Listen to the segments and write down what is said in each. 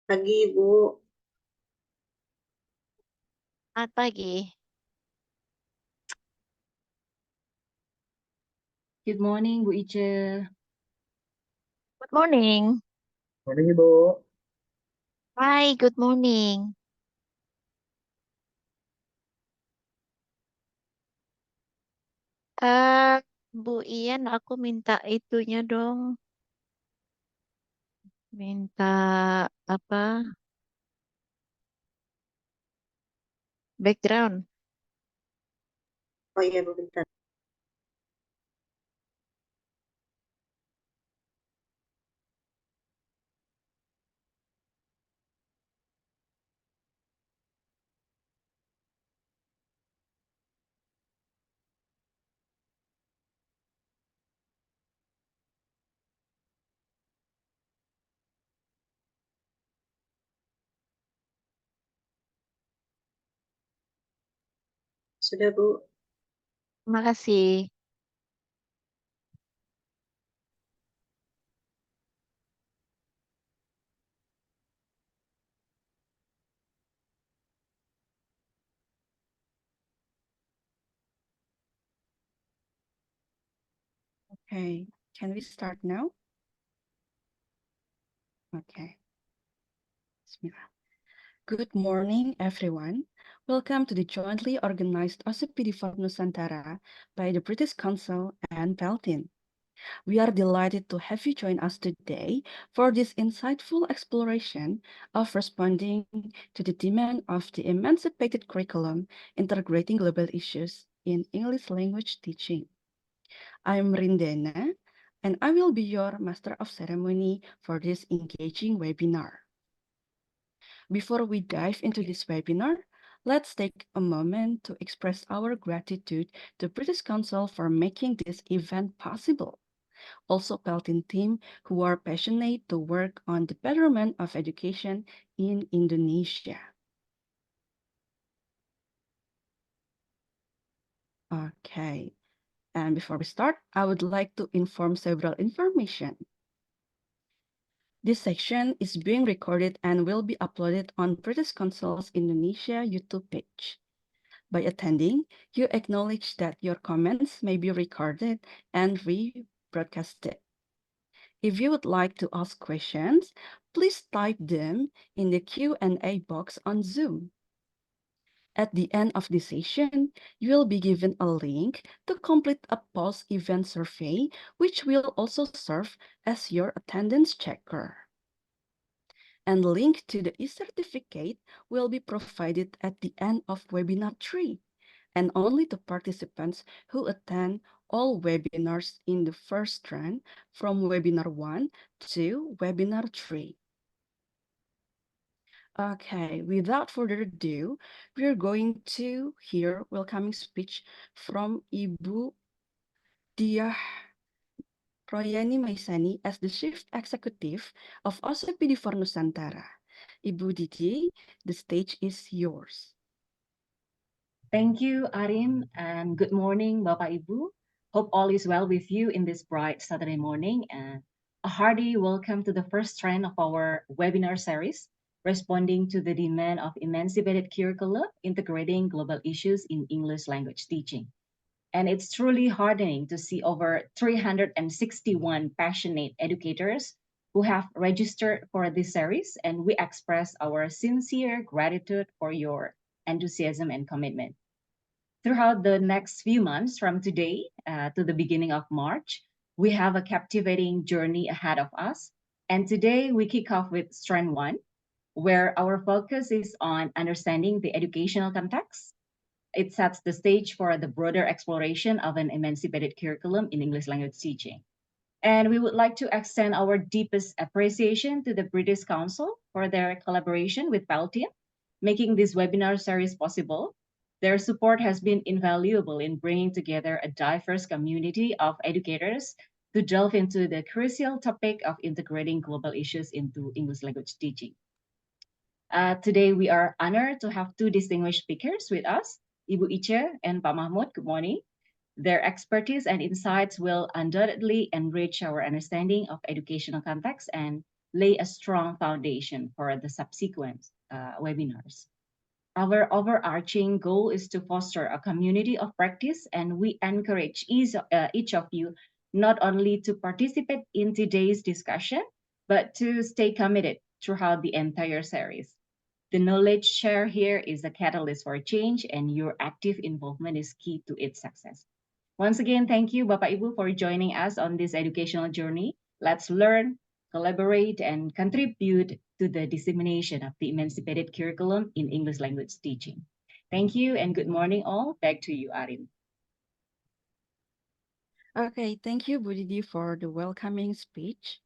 Pagi, Bu. Selamat pagi. Good morning, Bu Itje. Good morning. Morning, Ibu. Hi, good morning. Eh, Bu Iyen, aku minta itunya dong. Minta apa? Background. Oh iya, Bu, bentar. Sudah, Bu. Terima kasih. Okay, can we start now? Okay. Bismillah. Good morning, everyone. Welcome to the jointly organized OCPD for Nusantara by the British Council and Peltin. We are delighted to have you join us today for this insightful exploration of responding to the demand of the Emancipated Curriculum, integrating global issues in English language teaching. I'm Rindena, and I will be your Master of Ceremony for this engaging webinar. Before we dive into this webinar, let's take a moment to express our gratitude to British Council for making this event possible. Also, Peltin team who are passionate to work on the betterment of education in Indonesia. Okay, and before we start, I would like to inform several information. This section is being recorded and will be uploaded on British Council's Indonesia YouTube page. By attending, you acknowledge that your comments may be recorded and rebroadcasted. If you would like to ask questions, please type them in the Q&A box on Zoom. At the end of the session, you will be given a link to complete a post-event survey, which will also serve as your attendance checker. And link to the e-certificate will be provided at the end of webinar 3, and only to participants who attend all webinars in the first strand from webinar 1 to webinar 3. Okay, without further ado, we're going to hear welcoming speech from Ibu Diah Royani Maisani as the Chief Executive of OCPD for Nusantara. Ibu Didi, the stage is yours. Thank you, Arin, and good morning, Bapak Ibu. Hope all is well with you in this bright Saturday morning, and a hearty welcome to the first strand of our webinar series, responding to the demand of emancipated curricula, integrating global issues in English language teaching. And it's truly heartening to see over 361 passionate educators who have registered for this series, and we express our sincere gratitude for your enthusiasm and commitment. Throughout the next few months from today to the beginning of March, we have a captivating journey ahead of us. And today we kick off with Strand 1, where our focus is on understanding the educational context. It sets the stage for the broader exploration of an emancipated curriculum in English language teaching. And we would like to extend our deepest appreciation to the British Council for their collaboration with Peltin, making this webinar series possible. Their support has been invaluable in bringing together a diverse community of educators to delve into the crucial topic of integrating global issues into English language teaching. Today, we are honored to have two distinguished speakers with us, Ibu Itje and Pak Mahmud. Good morning. Their expertise and insights will undoubtedly enrich our understanding of educational context and lay a strong foundation for the subsequent webinars. Our overarching goal is to foster a community of practice, and we encourage each of you not only to participate in today's discussion, but to stay committed throughout the entire series. The knowledge share here is a catalyst for change, and your active involvement is key to its success. Once again, thank you, Bapak Ibu, for joining us on this educational journey. Let's learn, collaborate, and contribute to the dissemination of the emancipated curriculum in English language teaching. Thank you and good morning all. Back to you, Arin. Okay, thank you, Budidi, for the welcoming speech.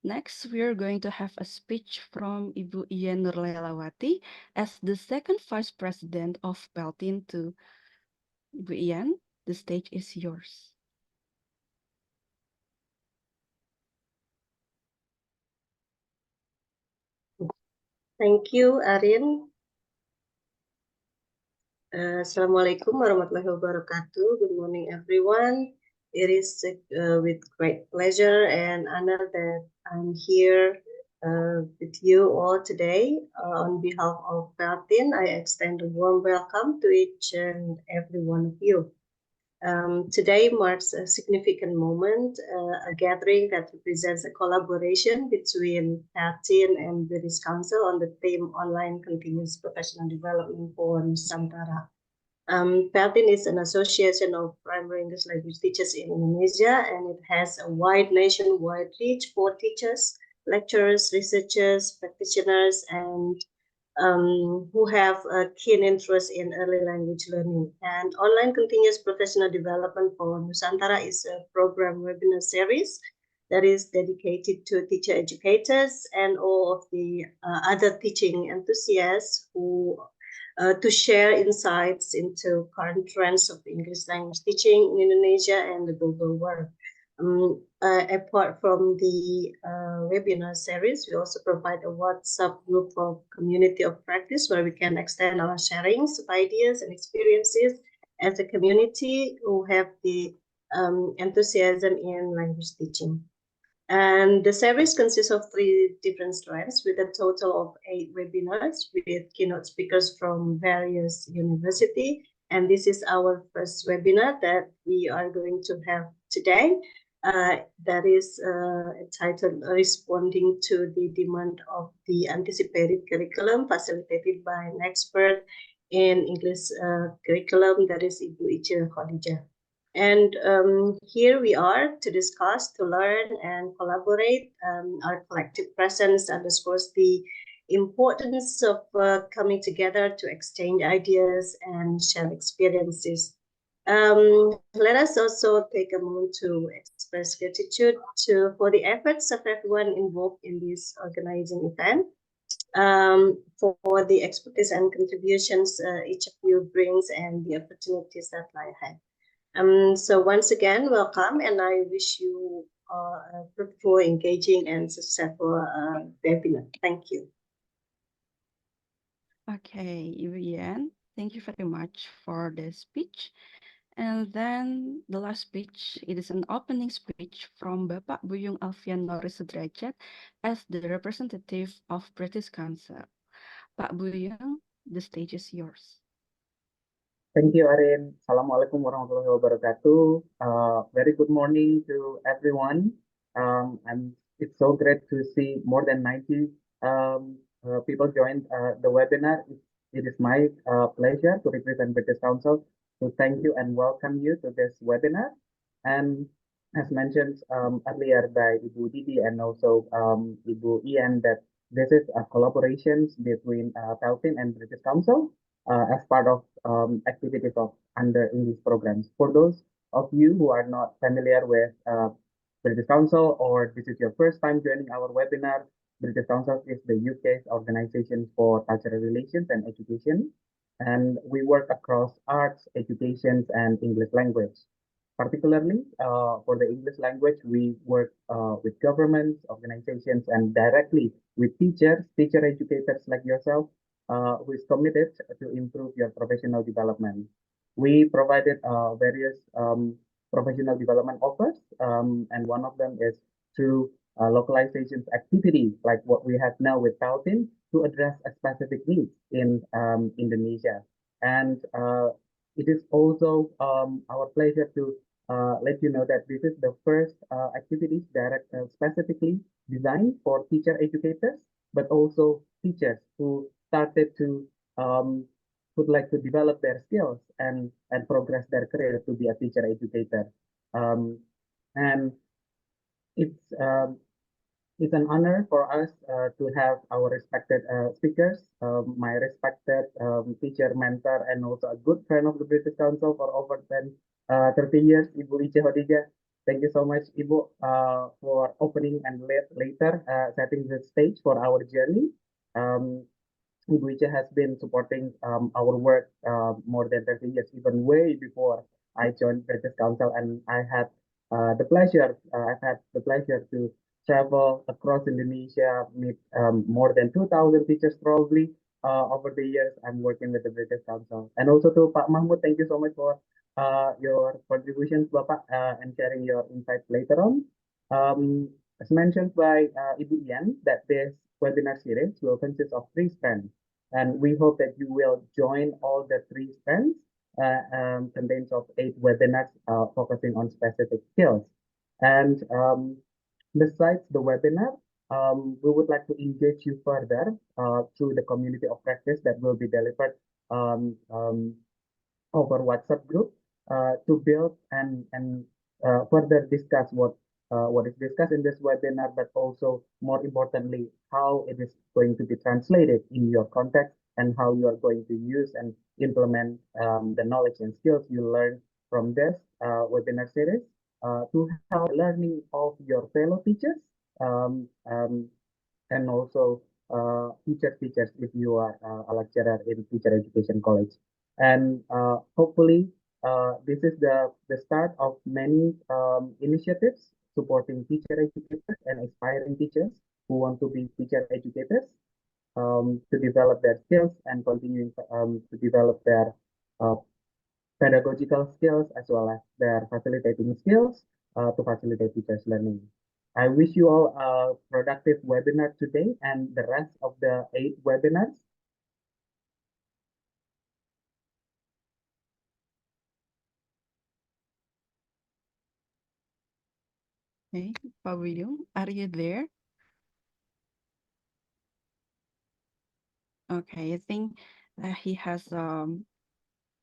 Next, we are going to have a speech from Ibu Iyen Nurlaelawati as the second Vice President of Peltin to Ibu Iyen. The stage is yours. Thank you, Arin. Assalamualaikum warahmatullahi wabarakatuh. Good morning, everyone. It is with great pleasure and honor that I'm here with you all today. On behalf of Peltin, I extend a warm welcome to each and every one of you. Today marks a significant moment, a gathering that represents a collaboration between Peltin and British Council on the theme Online Continuous Professional Development for Nusantara. Peltin is an association of primary English language teachers in Indonesia, and it has a wide nationwide reach for teachers, lecturers, researchers, practitioners, and who have a keen interest in early language learning. And Online Continuous Professional Development for Nusantara is a program webinar series that is dedicated to teacher educators and all of the other teaching enthusiasts who to share insights into current trends of English language teaching in Indonesia and the global world. Apart from the webinar series, we also provide a WhatsApp group of community of practice where we can extend our sharings of ideas and experiences as a community who have the enthusiasm in language teaching. And the series consists of 3 different strands with a total of 8 webinars with keynote speakers from various universities. And this is our first webinar that we are going to have today. That is entitled Responding to the Demand of the Anticipated Curriculum, facilitated by an expert in English curriculum, that is Ibu Itje Chodidjah. And here we are to discuss, to learn, and collaborate. Our collective presence underscores the importance of coming together to exchange ideas and share experiences. Let us also take a moment to express gratitude for the efforts of everyone involved in this organizing event, for the expertise and contributions each of you brings and the opportunities that lie ahead. So once again, welcome, and I wish you a fruitful, engaging, and successful webinar. Thank you. Okay, Ibu Iyen, thank you very much for the speech. And then the last speech, it is an opening speech from Bapak Buyung Alfian Norris Sudrajat as the representative of British Council. Pak Buyung, the stage is yours. Thank you, Arin. Assalamualaikum warahmatullahi wabarakatuh. Very good morning to everyone. It's so great to see more than 90 people join the webinar. It is my pleasure to represent British Council to thank you and welcome you to this webinar. And as mentioned earlier by Ibu Didi and also Ibu Iyen, that this is a collaboration between Peltin and British Council as part of activities of under English programs. For those of you who are not familiar with British Council, or this is your first time joining our webinar, British Council is the UK's organization for cultural relations and education, and we work across arts, education, and English language. Particularly for the English language, we work with governments, organizations, and directly with teachers, teacher educators like yourself, who is committed to improve your professional development. We provided various professional development offers, and one of them is through localizations activities like what we have now with Tautin to address a specific needs in Indonesia. And it is also our pleasure to let you know that this is the first activities direct specifically designed for teacher educators, but also teachers who started to would like to develop their skills and progress their career to be a teacher educator. And it's it's an honor for us to have our respected speakers, my respected teacher, mentor, and also a good friend of the British Council for over 30 years, Ibu Itje Chodidjah. Thank you so much, Ibu, for opening and later setting the stage for our journey. Ibu Itje has been supporting our work more than 30 years, even way before I joined British Council, and I've had the pleasure to travel across Indonesia, meet more than 2,000 teachers probably over the years I'm working with the British Council. And also to Pak Mahmud, thank you so much for your contributions, Bapak, and sharing your insights later on. As mentioned by Ibu Iyen, that this webinar series will consist of 3 strands. And we hope that you will join all the 3 strands, contains of 8 webinars focusing on specific skills. And besides the webinar, we would like to engage you further through the community of practice that will be delivered over WhatsApp group to build and further discuss what is discussed in this webinar, but also more importantly, how it is going to be translated in your context and how you are going to use and implement the knowledge and skills you learn from this webinar series to help learning of your fellow teachers and also teachers if you are a lecturer in teacher education college. And hopefully this is the start of many initiatives supporting teacher educators and aspiring teachers who want to be teacher educators to develop their skills and continuing to develop their pedagogical skills as well as their facilitating skills to facilitate teachers' learning. I wish you all a productive webinar today and the rest of the 8 webinars. Okay, Pavilion, are you there? Okay, I think he has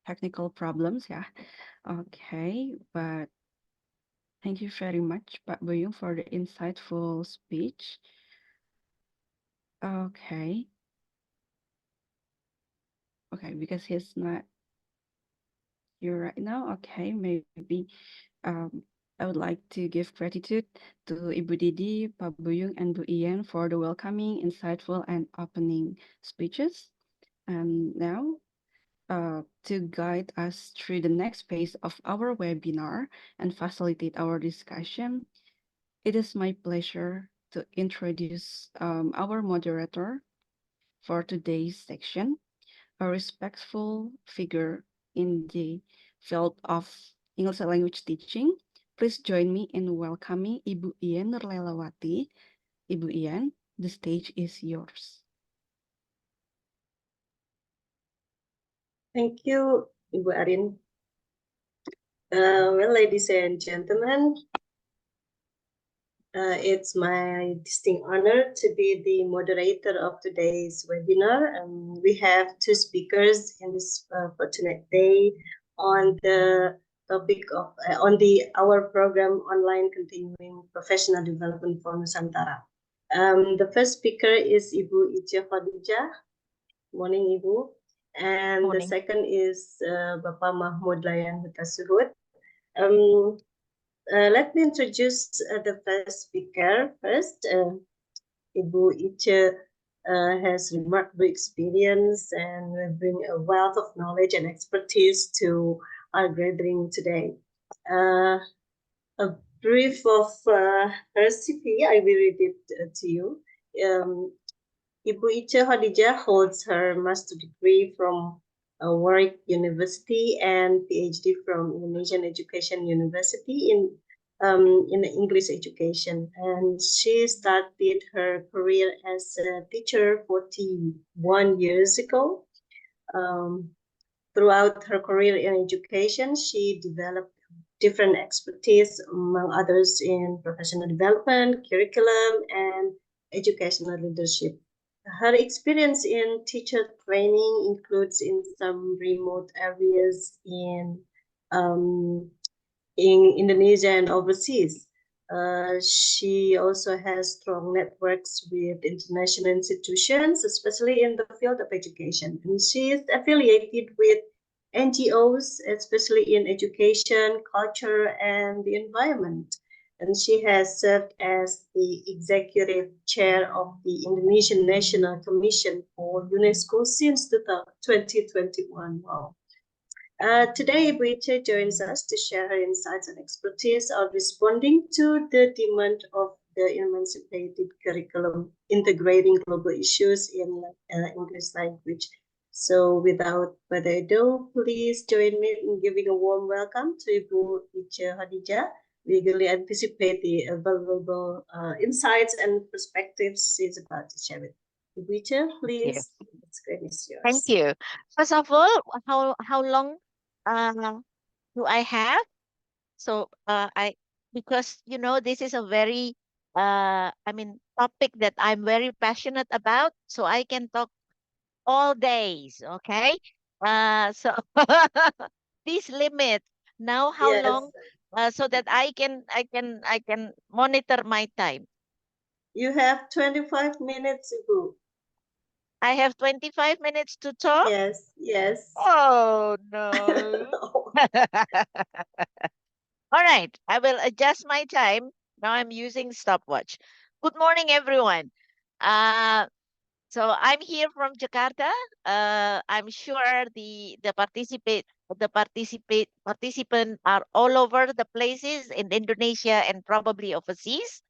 technical problems, yeah. Okay, but thank you very much, Pak Buyung, for the insightful speech. Okay. Okay, because he's not here right now. Okay, maybe I would like to give gratitude to Ibu Didi, Pak Buyung, and Bu Iyen for the welcoming, insightful, and opening speeches. And now, to guide us through the next phase of our webinar and facilitate our discussion, it is my pleasure to introduce our moderator for today's section, a respectful figure in the field of English language teaching. Please join me in welcoming Ibu Iyen Nurlaelawati. Ibu Iyen, the stage is yours. Thank you, Ibu Arin. Well, ladies and gentlemen, it's my distinct honor to be the moderator of today's webinar. We have 2 speakers in this fortunate day on the topic of our program online continuing professional development for Nusantara. The first speaker is Ibu Itje Chodidjah. Morning, Ibu. And Morning. the second is Bapak Mahmud Layan Hutasuhut. Let me introduce the first speaker first. Ibu Itje has remarkable experience and will bring a wealth of knowledge and expertise to our gathering today. A brief of her CV, I will read it to you. Ibu Itje Chodidjah holds her master's degree from Warwick University and Ph.D. from Indonesian Education University in in English education. And she started her career as a teacher 41 years ago. Throughout her career in education, she developed different expertise, among others in professional development, curriculum, and educational leadership. Her experience in teacher training includes in some remote areas in Indonesia and overseas. She also has strong networks with international institutions, especially in the field of education. And she is affiliated with NGOs, especially in education, culture, and the environment. And she has served as the executive chair of the Indonesian National Commission for UNESCO since 2021. Wow. Today, Itje joins us to share her insights and expertise on responding to the demand of the emancipated curriculum, integrating global issues in English language. So without further ado, please join me in giving a warm welcome to Ibu Itje Chodidjah. We eagerly anticipate the valuable insights and perspectives she's about to share with you. Ibu Itje, please, the screen is yours. Thank you. First of all, how long do I have? So because this is a very topic that I'm very passionate about, so I can talk all days, okay? So please limit now how Yes. long so that I can monitor my time. You have 25 minutes, Ibu. I have 25 minutes to talk. Yes, yes. Oh no. All right, I will adjust my time. Now I'm using stopwatch. Good morning, everyone. So I'm here from Jakarta. I'm sure the participant are all over the places in Indonesia and probably overseas.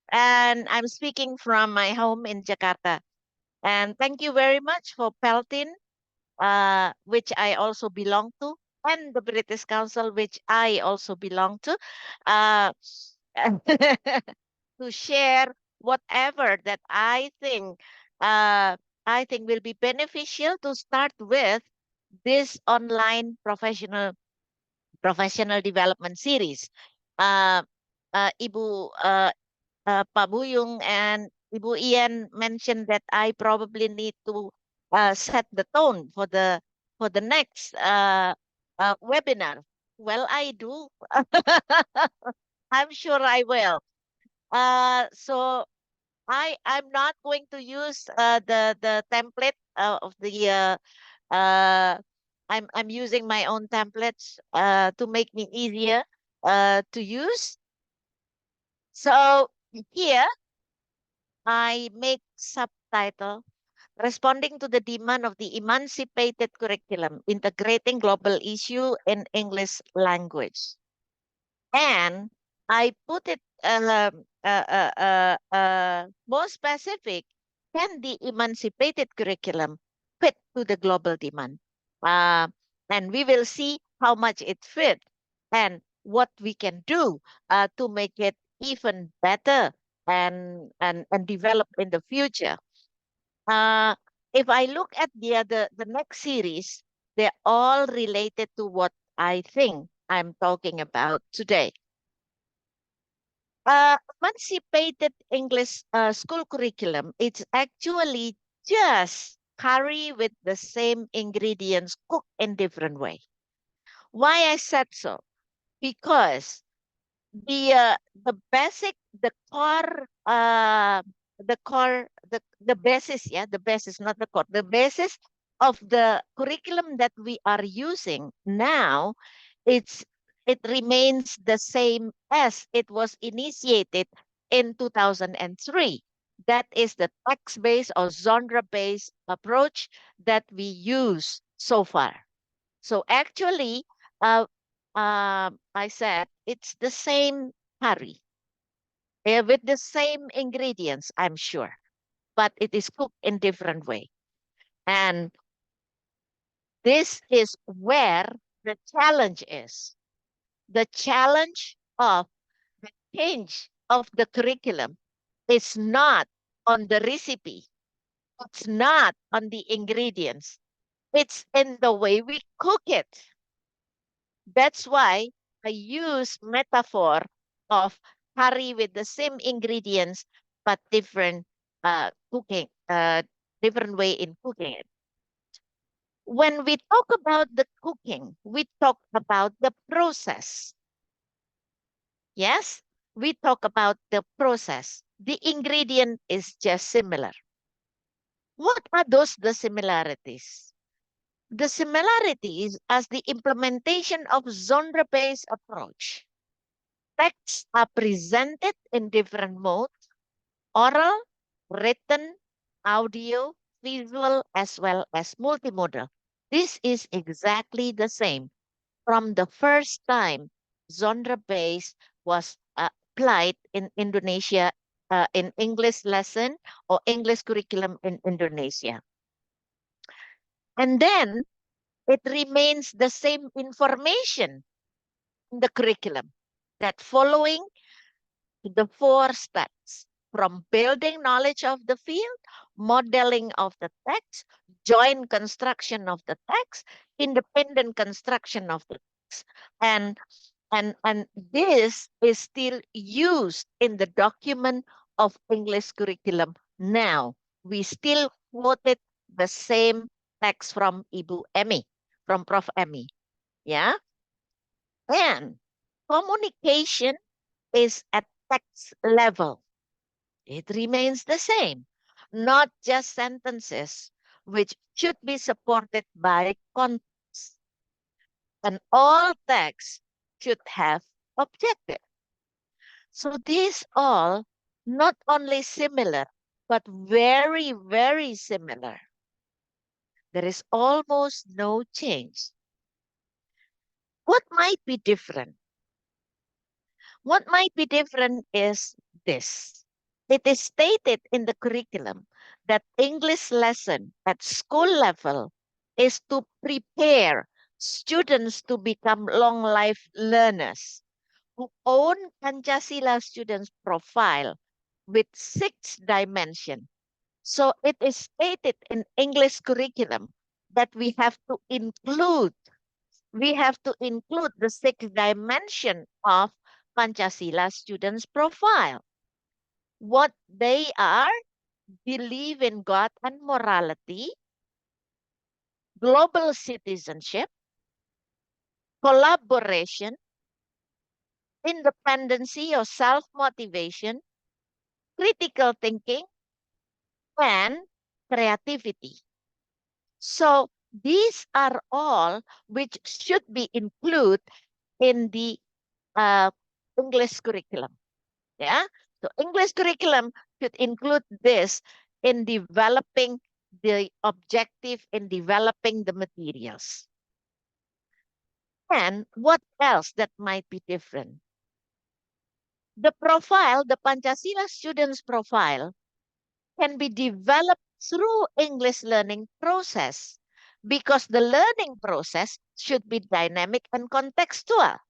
And I'm speaking from my home in Jakarta. And thank you very much for Peltin, which I also belong to, and the British Council, which I also belong to, uh, to share whatever that uh, I think will be beneficial to start with this online professional development series. Uh, Ibu Pak Buyung and Ibu Iyen mentioned that I probably need to set the tone for the next webinar. Well, I do. I'm sure I will. So I'm not going to use the template of the I'm using my own templates to make me easier to use. So here I make subtitle responding to the demand of the emancipated curriculum, integrating global issue in English language. And I put it more specific. Can the emancipated curriculum fit to the global demand? And we will see how much it fits and what we can do to make it even better and develop in the future. If I look at the next series, they're all related to what I think I'm talking about today. Emancipated English school curriculum, it's actually just curry with the same ingredients cooked in different way. Why I said so? Because the basic, the core, the basis, yeah, the basis, not the core, the basis of the curriculum that we are using now, it remains the same as it was initiated in 2003. That is the text-based or genre-based approach that we use so far. So actually, I said it's the same curry with the same ingredients, I'm sure, but it is cooked in different way. And this is where the challenge is. The challenge of change of the curriculum is not on the recipe. It's not on the ingredients. It's in the way we cook it. That's why I use metaphor of curry with the same ingredients but different cooking, different way in cooking it. When we talk about the cooking, we talk about the process. Yes, we talk about the process. The ingredient is just similar. What are the similarities? The similarities as the implementation of genre-based approach. Texts are presented in different modes, oral, written, audio, visual, as well as multimodal. This is exactly the same from the first time genre-based was applied in Indonesia in English lesson or English curriculum in Indonesia. And then it remains the same information in the curriculum that following the 4 steps from building knowledge of the field, modeling of the text, joint construction of the text, independent construction of the text. And this is still used in the document of English curriculum now. We still quoted the same text from Ibu Emmy, from Prof. Emmy. Yeah. And communication is at text level. It remains the same, not just sentences, which should be supported by context. And all texts should have objective. So these all not only similar, but very, very similar. There is almost no change. What might be different? What might be different is this. It is stated in the curriculum that English lesson at school level is to prepare students to become long life learners who own Pancasila students' profile with 6 dimensions. So it is stated in English curriculum that we have to include the 6th dimension of Pancasila students' profile. What they are: believe in God and morality, global citizenship, collaboration, independency or self-motivation, critical thinking, and creativity. So these are all which should be included in the English curriculum. Yeah. So English curriculum should include this in developing the objective, in developing the materials. And what else that might be different? The profile, the Pancasila students' profile, can be developed through English learning process because the learning process should be dynamic and contextual.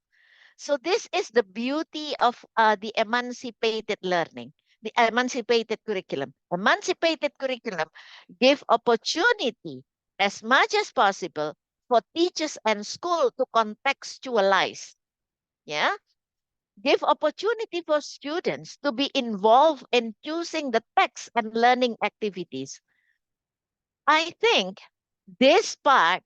So this is the beauty of the emancipated learning, the emancipated curriculum. Emancipated curriculum give opportunity as much as possible for teachers and school to contextualize. Yeah. Give opportunity for students to be involved in choosing the text and learning activities. I think this part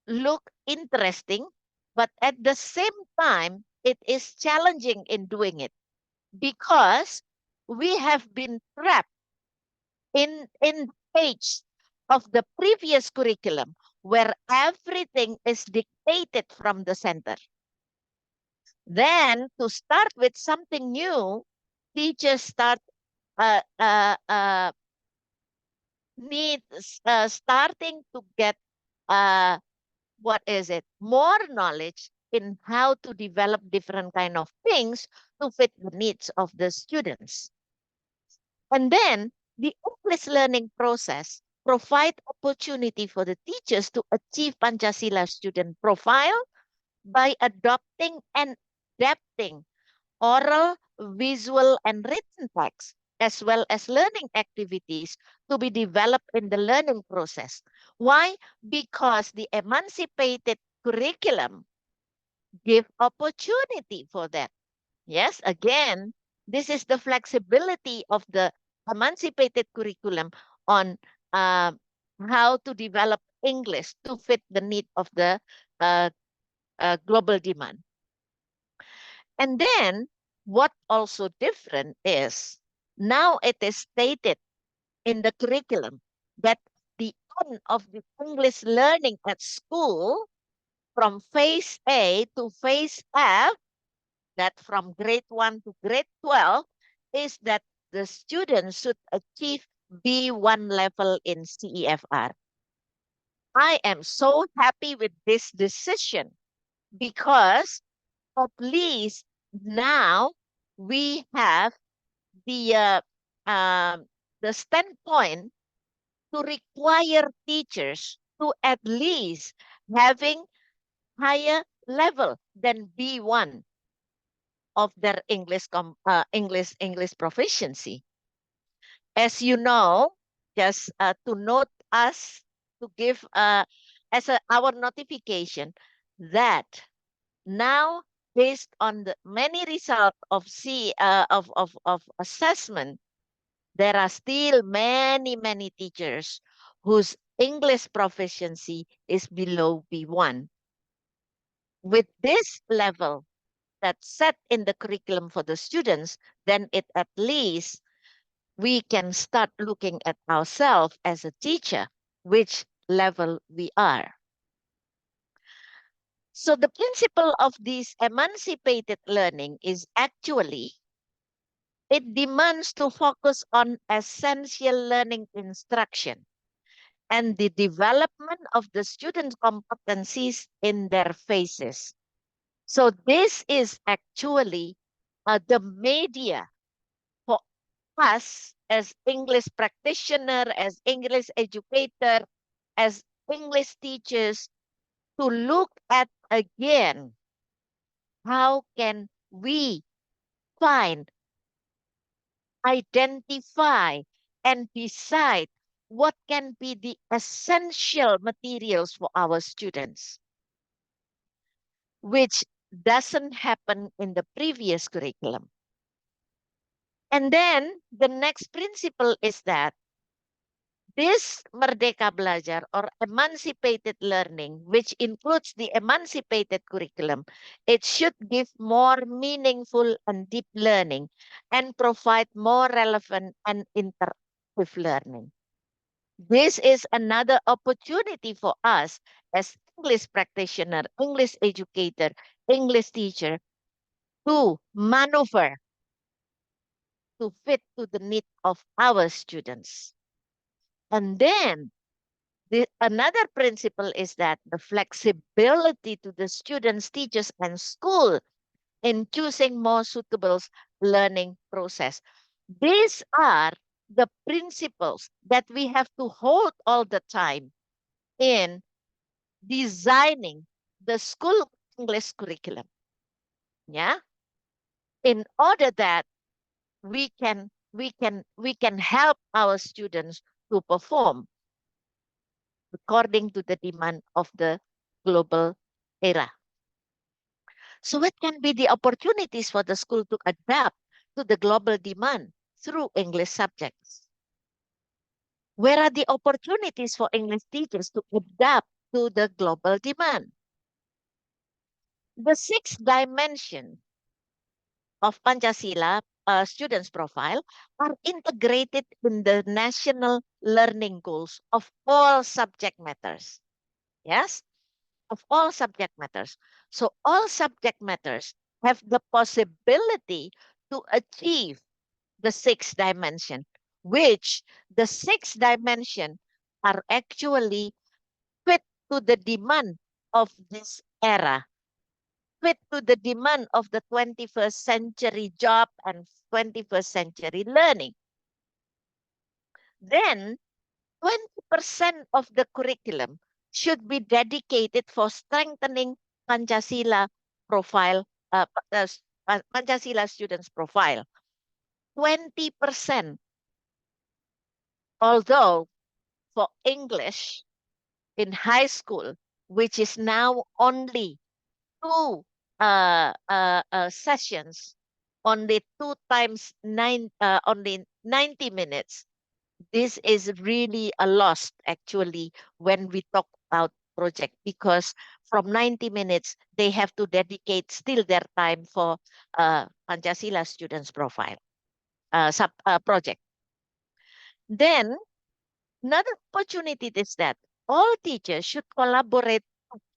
look interesting, but at the same time, it is challenging in doing it because we have been trapped in page of the previous curriculum where everything is dictated from the center. Then to start with something new, teachers start starting to get more knowledge in how to develop different kind of things to fit the needs of the students. And then the English learning process provide opportunity for the teachers to achieve Pancasila student profile by adopting and adapting oral, visual, and written text, as well as learning activities to be developed in the learning process. Why? Because the emancipated curriculum give opportunity for that. Yes, again, this is the flexibility of the emancipated curriculum on uh, how to develop English to fit the need of the uh, global demand. And then what also different is now it is stated in the curriculum that the end of the English learning at school from phase A to phase F, that from grade 1 to grade 12, is that the students should achieve B1 level in CEFR. I am so happy with this decision because at least now we have the standpoint to require teachers to at least having higher level than B1 of their English proficiency. As you know, just to note us to give as our notification that now based on the many results of of assessment, there are still many teachers whose English proficiency is below B1. With this level that's set in the curriculum for the students, then it at least we can start looking at ourselves as a teacher, which level we are. So the principle of this emancipated learning is actually it demands to focus on essential learning instruction and the development of the student competencies in their phases. So this is actually the media for us as English practitioner, as English educator, as English teachers to look at again how can we find, identify, and decide what can be the essential materials for our students, which doesn't happen in the previous curriculum. And then the next principle is that this Merdeka Belajar or emancipated learning, which includes the emancipated curriculum, it should give more meaningful and deep learning and provide more relevant and interactive learning. This is another opportunity for us as English practitioner, English educator, English teacher to maneuver to fit to the need of our students. And then another principle is that the flexibility to the students, teachers, and school in choosing more suitable learning process. These are the principles that we have to hold all the time in designing the school English curriculum. Yeah, in order that we can help our students to perform according to the demand of the global era. So what can be the opportunities for the school to adapt to the global demand through English subjects? Where are the opportunities for English teachers to adapt to the global demand? The sixth dimension of Pancasila students' profile are integrated in the national learning goals of all subject matters. Yes, of all subject matters. So all subject matters have the possibility to achieve the sixth dimension, which the sixth dimension are actually fit to the demand of this era, fit to the demand of the 21st century job and 21st century learning. Then 20% of the curriculum should be dedicated for strengthening Pancasila profile, Pancasila students profile, 20%. Although for English in high school, which is now only two sessions, only 90 minutes. This is really a loss actually when we talk about project, because from 90 minutes they have to dedicate still their time for Pancasila students profile project. Then another opportunity is that all teachers should collaborate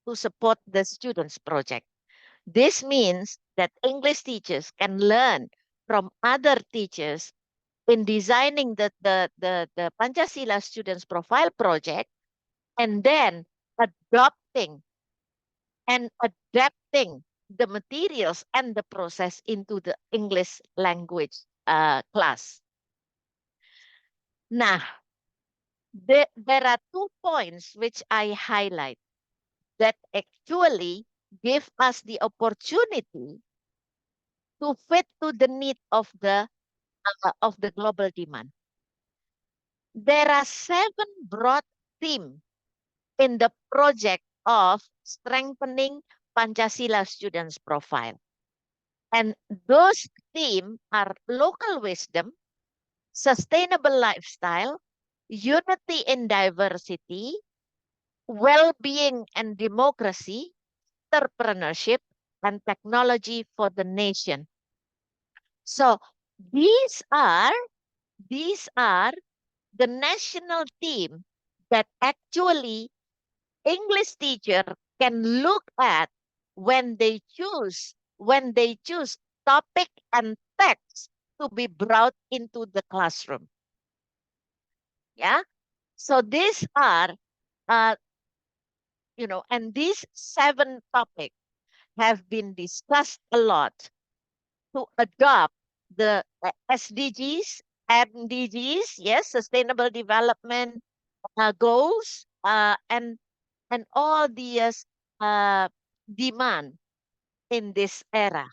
to support the students project. This means that English teachers can learn from other teachers in designing the Pancasila students profile project, and then adopting and adapting the materials and the process into the English language class. Now, there are 2 points which I highlight that actually give us the opportunity to fit to the need of the global demand. There are 7 broad themes in the project of strengthening Pancasila students' profile. And those themes are local wisdom, sustainable lifestyle, unity in diversity, well-being and democracy, entrepreneurship, and technology for the nation. So these are the national theme that actually English teacher can look at when they choose topic and text to be brought into the classroom. Yeah. So these are and these 7 topics have been discussed a lot to adopt the SDGs, MDGs, yes, Sustainable Development Goals, and all the demand in this era.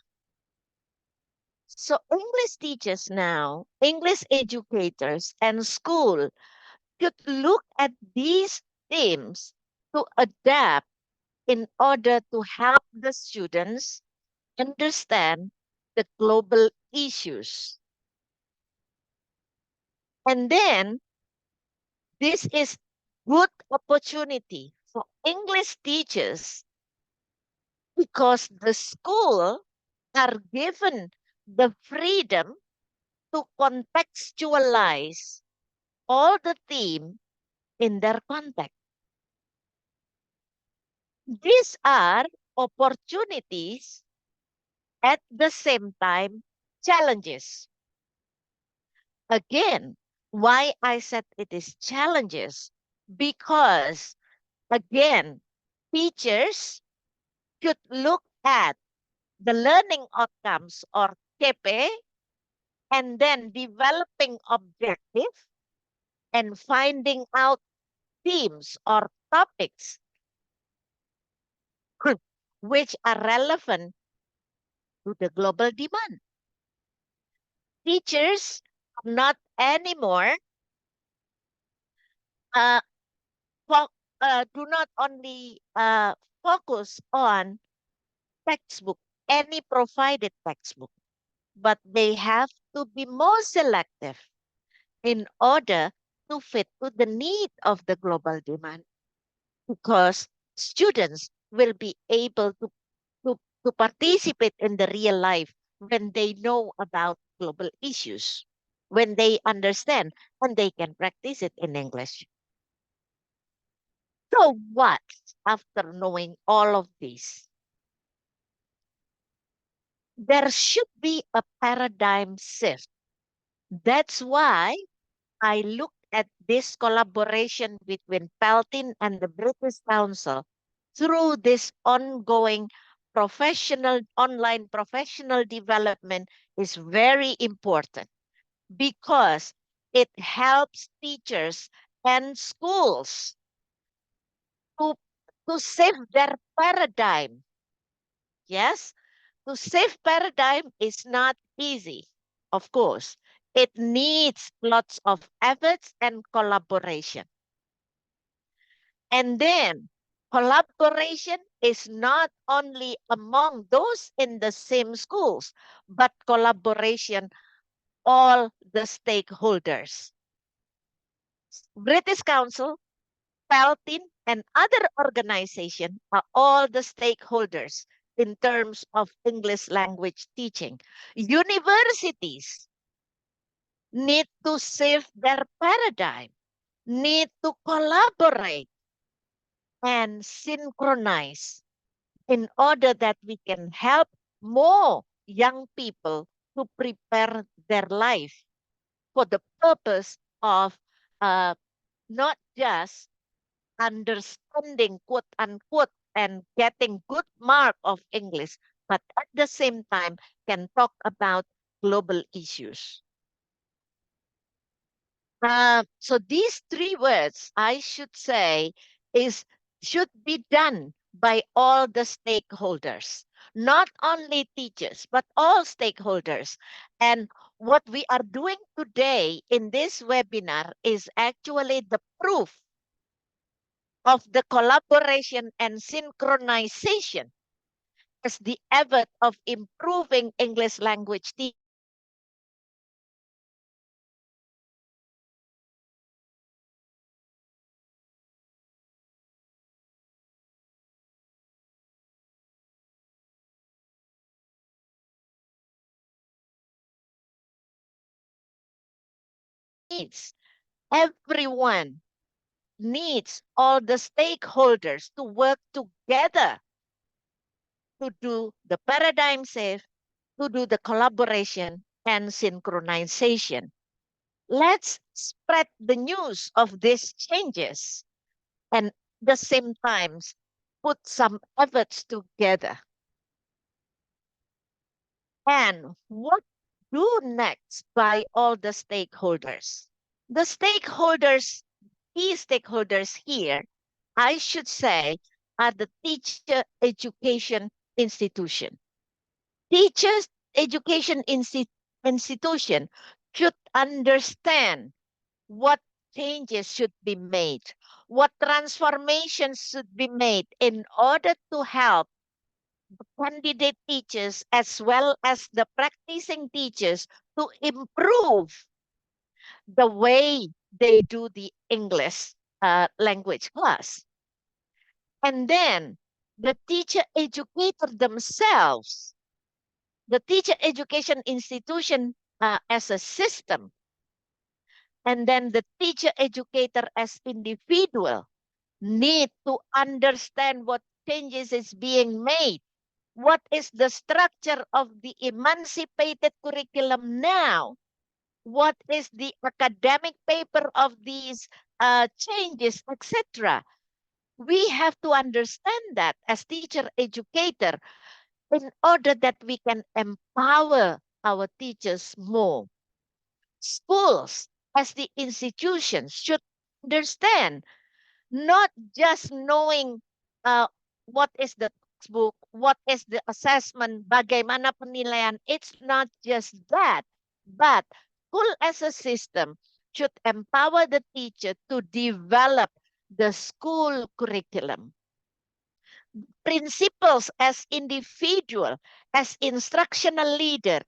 So English teachers now, English educators and school should look at these themes to adapt in order to help the students understand the global issues. And then this is good opportunity for English teachers because the school are given the freedom to contextualize all the theme in their context. These are opportunities, at the same time challenges. Again, why I said it is challenges? Because again, teachers should look at the learning outcomes or KP and then developing objective and finding out themes or topics which are relevant to the global demand. Teachers are not anymore do not only focus on textbook, any provided textbook, but they have to be more selective in order to fit to the need of the global demand, because students will be able to participate in the real life when they know about global issues, when they understand and they can practice it in English. So what after knowing all of this? There should be a paradigm shift. That's why I looked at this collaboration between Peltin and the British Council through this ongoing online professional development is very important, because it helps teachers and schools to shift their paradigm. Yes, to save paradigm is not easy, of course. It needs lots of efforts and collaboration. And then collaboration is not only among those in the same schools, but collaboration all the stakeholders. British Council, Peltin, and other organizations are all the stakeholders in terms of English language teaching. Universities need to shift their paradigm, need to collaborate and synchronize in order that we can help more young people to prepare their life for the purpose of not just understanding, quote unquote, and getting good mark of English, but at the same time can talk about global issues. So these three words, I should say, should be done by all the stakeholders, not only teachers, but all stakeholders. And what we are doing today in this webinar is actually the proof of the collaboration and synchronization as the effort of improving English language teaching. Everyone needs all the stakeholders to work together to do the paradigm shift, to do the collaboration and synchronization. Let's spread the news of these changes and at the same time put some efforts together. And what do next by all the stakeholders? The stakeholders, key stakeholders here, I should say, are the teacher education institution. Teachers education institution should understand what changes should be made, what transformations should be made in order to help candidate teachers as well as the practicing teachers to improve the way they do the English language class. And then the teacher educator themselves, the teacher education institution as a system, and then the teacher educator as individual need to understand what changes is being made. What is the structure of the emancipated curriculum now? What is the academic paper of these changes, etc.? We have to understand that as teacher educator in order that we can empower our teachers more. Schools as the institutions should understand, not just knowing what is the textbook, what is the assessment, bagaimana penilaian. It's not just that, but school as a system should empower the teacher to develop the school curriculum. Principals as individual, as instructional leader,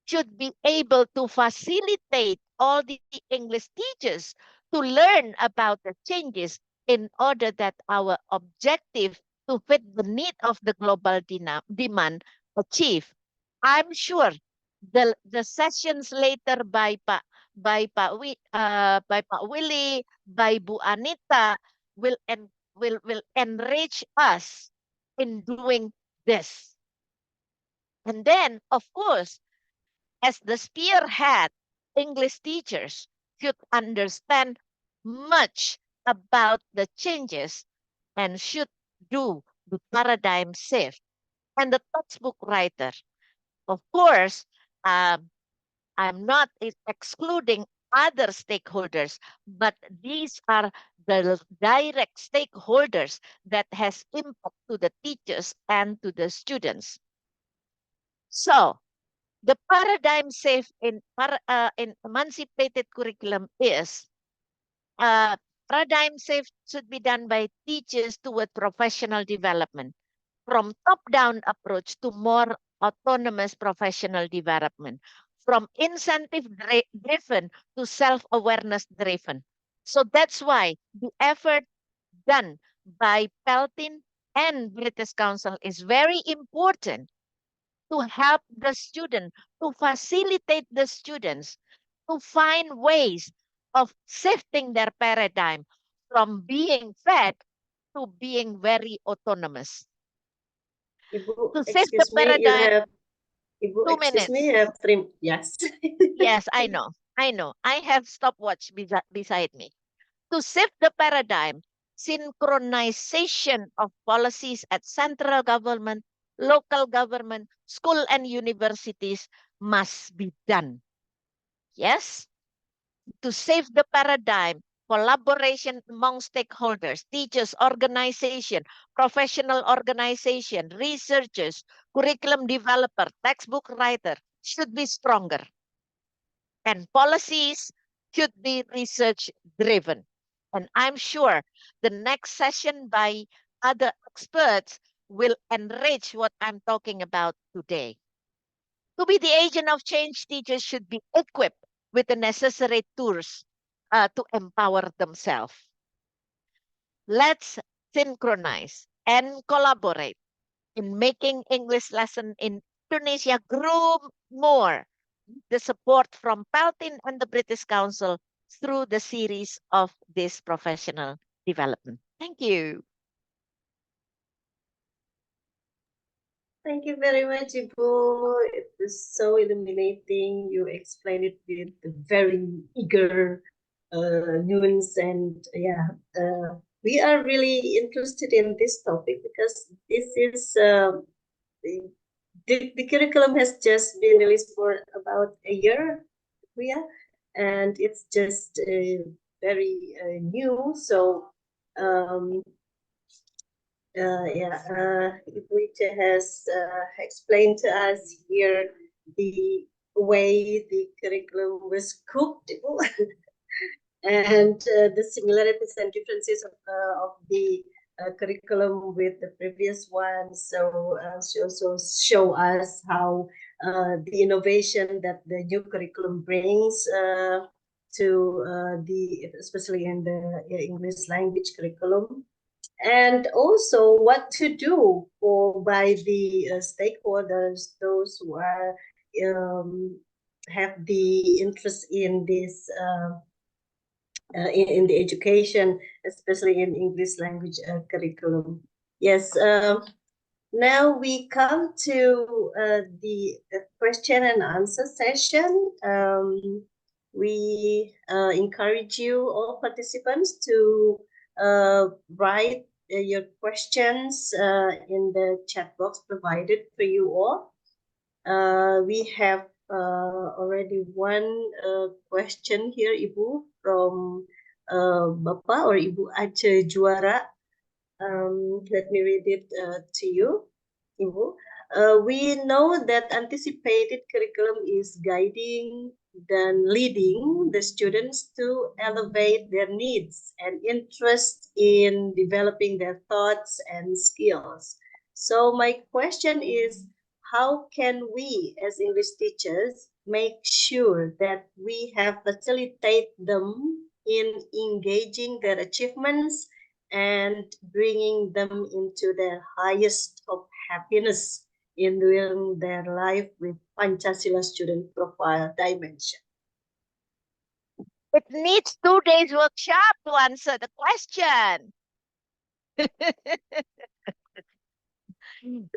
should be able to facilitate all the English teachers to learn about the changes in order that our objective to fit the need of the global demand achieve. I'm sure the sessions later by Pak Willy, by Bu Anita will enrich us in doing this. And then, of course, as the spearhead, English teachers should understand much about the changes and should do the paradigm shift. And the textbook writer, of course, I'm not excluding other stakeholders, but these are the direct stakeholders that has impact to the teachers and to the students. So the paradigm safe in emancipated curriculum is paradigm shift should be done by teachers toward professional development, from top-down approach to more autonomous professional development, from incentive-driven to self-awareness driven. So that's why the effort done by Peltin and British Council is very important to help the student, to facilitate the students to find ways of shifting their paradigm from being fed to being very autonomous. Ibu, To shift the excuse me, you paradigm, have, Ibu, 2 excuse me, minutes. you have 3, yes. Yes, I know. I have stopwatch beside me. To shift the paradigm, synchronization of policies at central government, local government, school and universities must be done. Yes? To save the paradigm, collaboration among stakeholders, teachers, organization, professional organization, researchers, curriculum developer, textbook writer should be stronger. And policies should be research driven. And I'm sure the next session by other experts will enrich what I'm talking about today. To be the agent of change, teachers should be equipped with the necessary tools to empower themselves. Let's synchronize and collaborate in making English lesson in Indonesia grow more. The support from Peltin and the British Council through the series of this professional development. Thank you. Thank you very much, Ibu. It was so illuminating. You explained it with a very eager nuance, and yeah, we are really interested in this topic because this is the curriculum has just been released for about a year, yeah, and it's just very new. So Itje has explained to us here the way the curriculum was cooked and the similarities and differences of the curriculum with the previous one. So she also show us how the innovation that the new curriculum brings to especially in the English language curriculum. And also what to do by the stakeholders, those who are have the interest in this in the education, especially in English language curriculum. Yes. Now we come to the question and answer session. We encourage you, all participants, to write your questions in the chat box provided for you all. We have already one question here, Ibu, from Bapak or Ibu Itje Juara. Let me read it to you, Ibu. We know that anticipated curriculum is guiding and leading the students to elevate their needs and interest in developing their thoughts and skills. So my question is, how can we as English teachers make sure that we have facilitate them in engaging their achievements and bringing them into their highest of happiness in doing their life with Pancasila student profile dimension? It needs 2 days workshop to answer the question.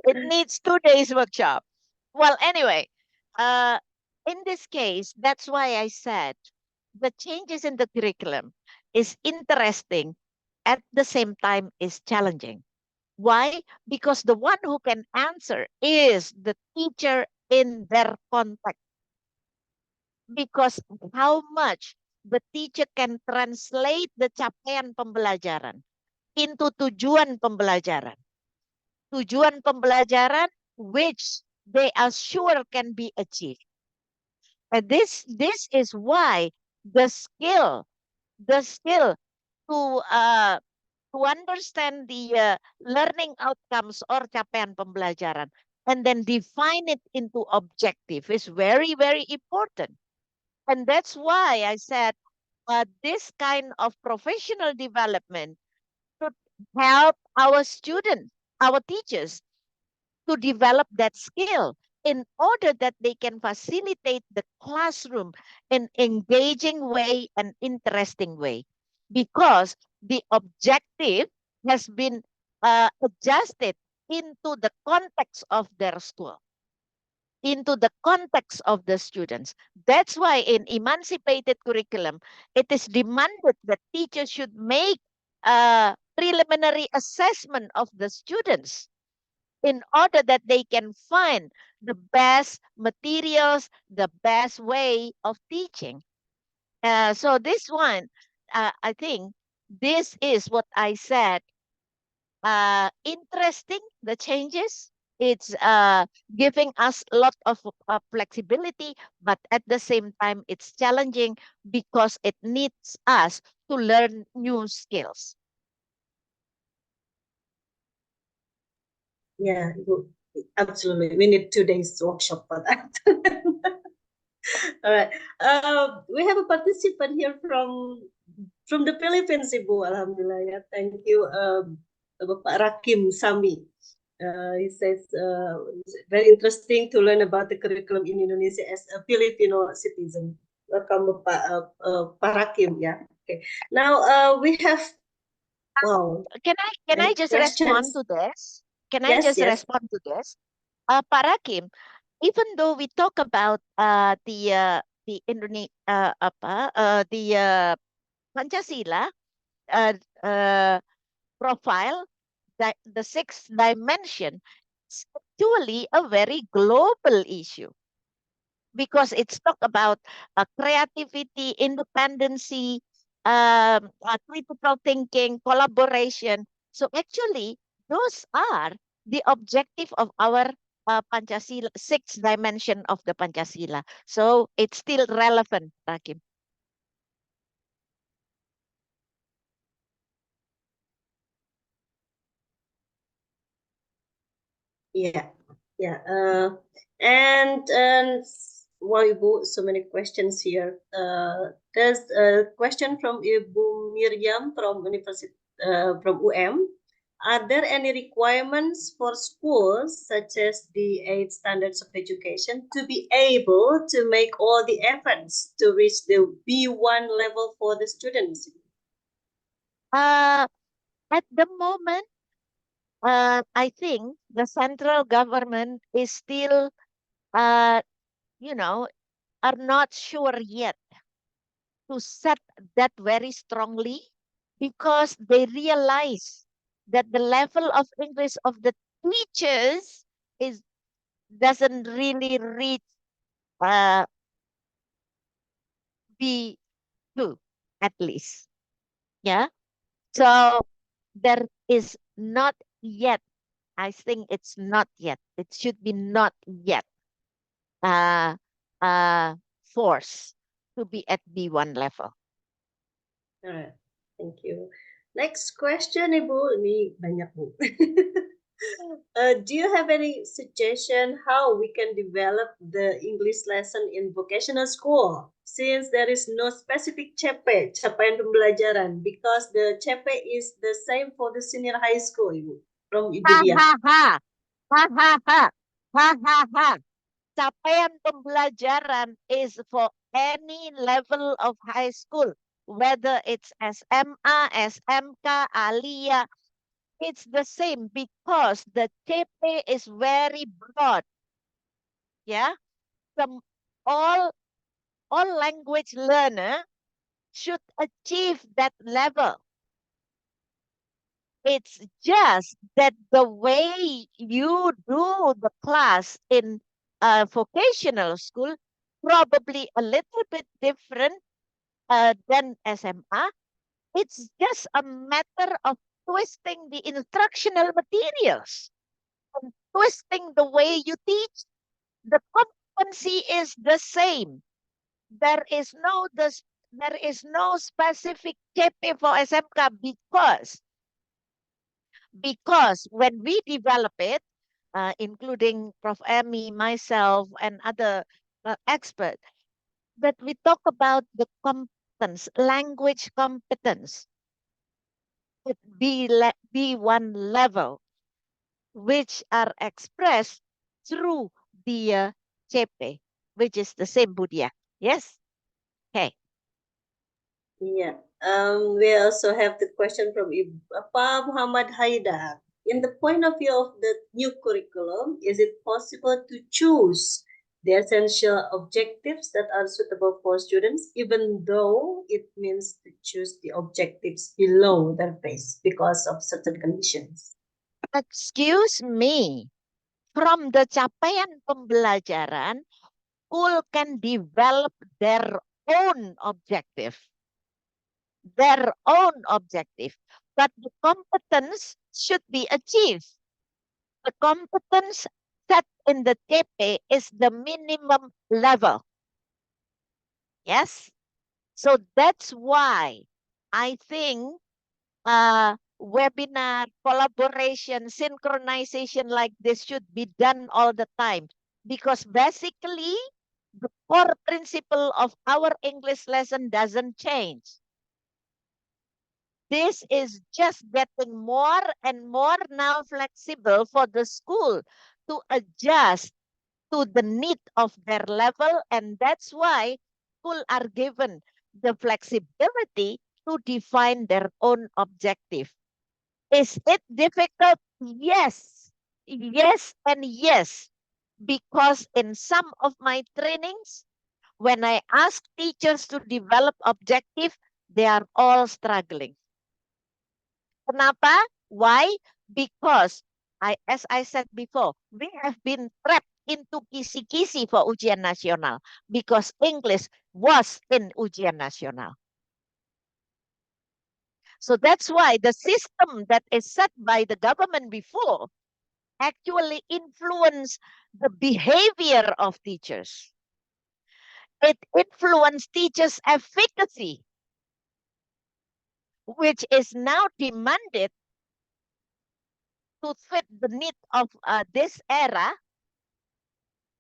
It needs 2 days workshop. Well, anyway, in this case, that's why I said the changes in the curriculum is interesting, at the same time is challenging. Why? Because the one who can answer is the teacher in their context. Because how much the teacher can translate the capaian pembelajaran into tujuan pembelajaran. Tujuan pembelajaran which they are sure can be achieved. And this is why the skill to understand the learning outcomes or capaian pembelajaran and then define it into objective is very, very important. And that's why I said this kind of professional development should help our students, our teachers, to develop that skill in order that they can facilitate the classroom in engaging way and interesting way, because the objective has been adjusted into the context of their school, into the context of the students. That's why in emancipated curriculum, it is demanded that teachers should make a preliminary assessment of the students in order that they can find the best materials, the best way of teaching. So this one, I think this is what I said. Interesting, the changes. It's giving us a lot of flexibility, but at the same time, it's challenging because it needs us to learn new skills. Yeah, absolutely. We need 2 days workshop for that. All right. We have a participant here from the Philippines, Ibu. Alhamdulillah. Yeah. Thank you, Bapak Rakim Sami. He says, very interesting to learn about the curriculum in Indonesia as a Filipino citizen. Welcome, Pak Rakim. Yeah. Okay. Now we have, wow. Can I just respond to this? Can I just respond to this? Pak Rakim, even though we talk about the Pancasila profile, the sixth dimension, it's actually a very global issue because it's talk about creativity, independency, critical thinking, collaboration. So actually, those are the objective of our Pancasila, sixth dimension of the Pancasila. So it's still relevant, Rakim. Yeah, yeah. And wow, Ibu, so many questions here. There's a question from Ibu Miriam from University from UM. Are there any requirements for schools, such as the 8 standards of education, to be able to make all the efforts to reach the B1 level for the students? At the moment, I think the central government is still, you know, are not sure yet to set that very strongly because they realize that the level of English of the teachers is doesn't really reach uh, B2 at least. Yeah. So there is not yet. I think it's not yet. It should be not yet uh, forced to be at B1 level. All right, thank you. Next question, Ibu. Ini banyak, Bu. Do you have any suggestion how we can develop the English lesson in vocational school, since there is no specific CP, capaian pembelajaran, because the CP is the same for the senior high school, Ibu, from Ibu Ha Dia. ha ha ha ha ha ha ha ha. Capaian pembelajaran is for any level of high school, whether it's SMA, SMK, Alia, it's the same because the CP is very broad. Yeah, from all language learner should achieve that level. It's just that the way you do the class in a vocational school probably a little bit different than SMA. It's just a matter of twisting the instructional materials and twisting the way you teach The competency is the same. There is no specific KP for SMK because when we develop it, including Prof. Emmy, myself, and other experts, that we talk about the competence, language competence at B1 level, which are expressed through the CP, which is the same Budia. Yes? Okay. Yeah. We also have the question from Pak Muhammad Haidar. In the point of view of the new curriculum, is it possible to choose the essential objectives that are suitable for students, even though it means to choose the objectives below their base because of certain conditions? Excuse me. From the capaian pembelajaran, school can develop their own objective. Their own objective. But the competence should be achieved. The competence set in the TP is the minimum level. Yes? So that's why I think webinar, collaboration, synchronization like this should be done all the time. Because basically, the core principle of our English lesson doesn't change. This is just getting more and more now flexible for the school to adjust to the need of their level. And that's why schools are given the flexibility to define their own objective. Is it difficult? Yes. Yes and yes. Because in some of my trainings, when I ask teachers to develop objective, they are all struggling. Kenapa? Why? Because as I said before, we have been trapped into kisi-kisi for ujian nasional because English was in ujian nasional. So that's why the system that is set by the government before actually influence the behavior of teachers. It influenced teachers' efficacy, which is now demanded to fit the need of this era.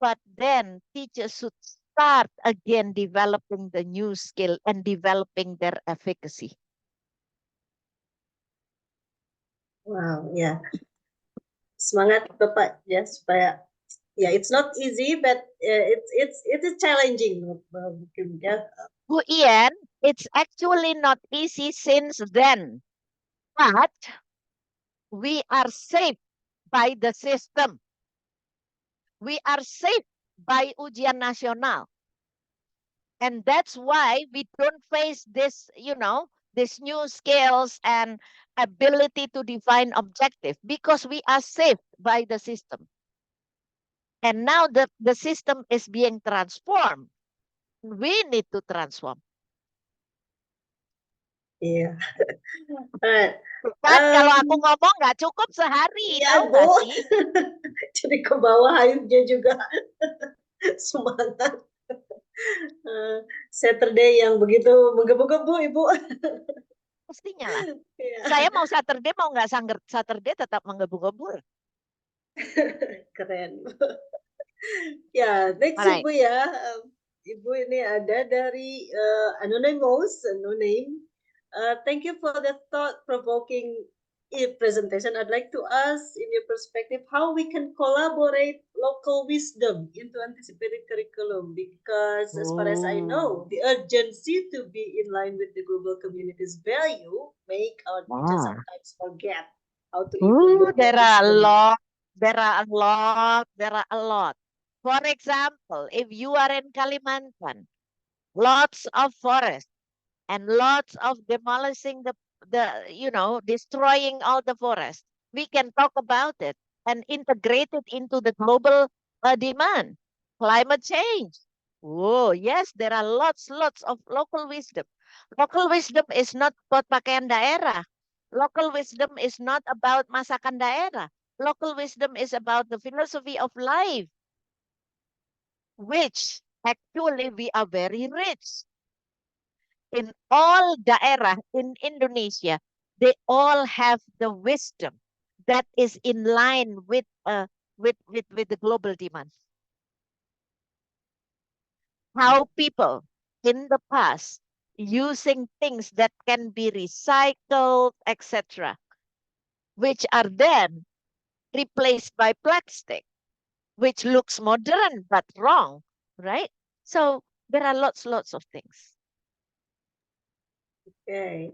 But then teachers should start again developing the new skill and developing their efficacy. Wow, yeah. Semangat Bapak ya supaya ya it's not easy but it is challenging mungkin ya. Bu Iyen, it's actually not easy since then, but we are safe by the system. We are safe by ujian nasional. And that's why we don't face this, these new skills and ability to define objective because we are safe by the system. And now the system is being transformed. We need to transform. Iya. Alright. Kan kalau aku ngomong nggak cukup sehari, Iya, tahu Bu. nggak sih? Jadi ke bawah airnya juga semangat. Saturday yang begitu menggebu-gebu, Ibu. Pastinya lah. Iya. Saya mau Saturday, mau nggak Saturday tetap menggebu-gebu. Keren. Ya, next Alright. Ibu ya. Ibu ini ada dari Anonymous, no name. Thank you for the thought-provoking presentation. I'd like to ask, in your perspective, how we can collaborate local wisdom into anticipated curriculum? Because as far as I know, the urgency to be in line with the global community's value make our teachers sometimes forget how to implement There are a wisdom. lot. There are a lot. For example, if you are in Kalimantan, lots of forest and lots of demolishing destroying all the forest. We can talk about it and integrate it into the global demand. Climate change. Oh, yes, there are lots of local wisdom. Local wisdom is not about pakaian daerah. Local wisdom is not about masakan daerah. Local wisdom is about the philosophy of life. which actually we are very rich. In all daerah in Indonesia, they all have the wisdom that is in line with the global demand. How people in the past using things that can be recycled, etc., which are then replaced by plastic, which looks modern but wrong, right? So there are lots of things. Okay.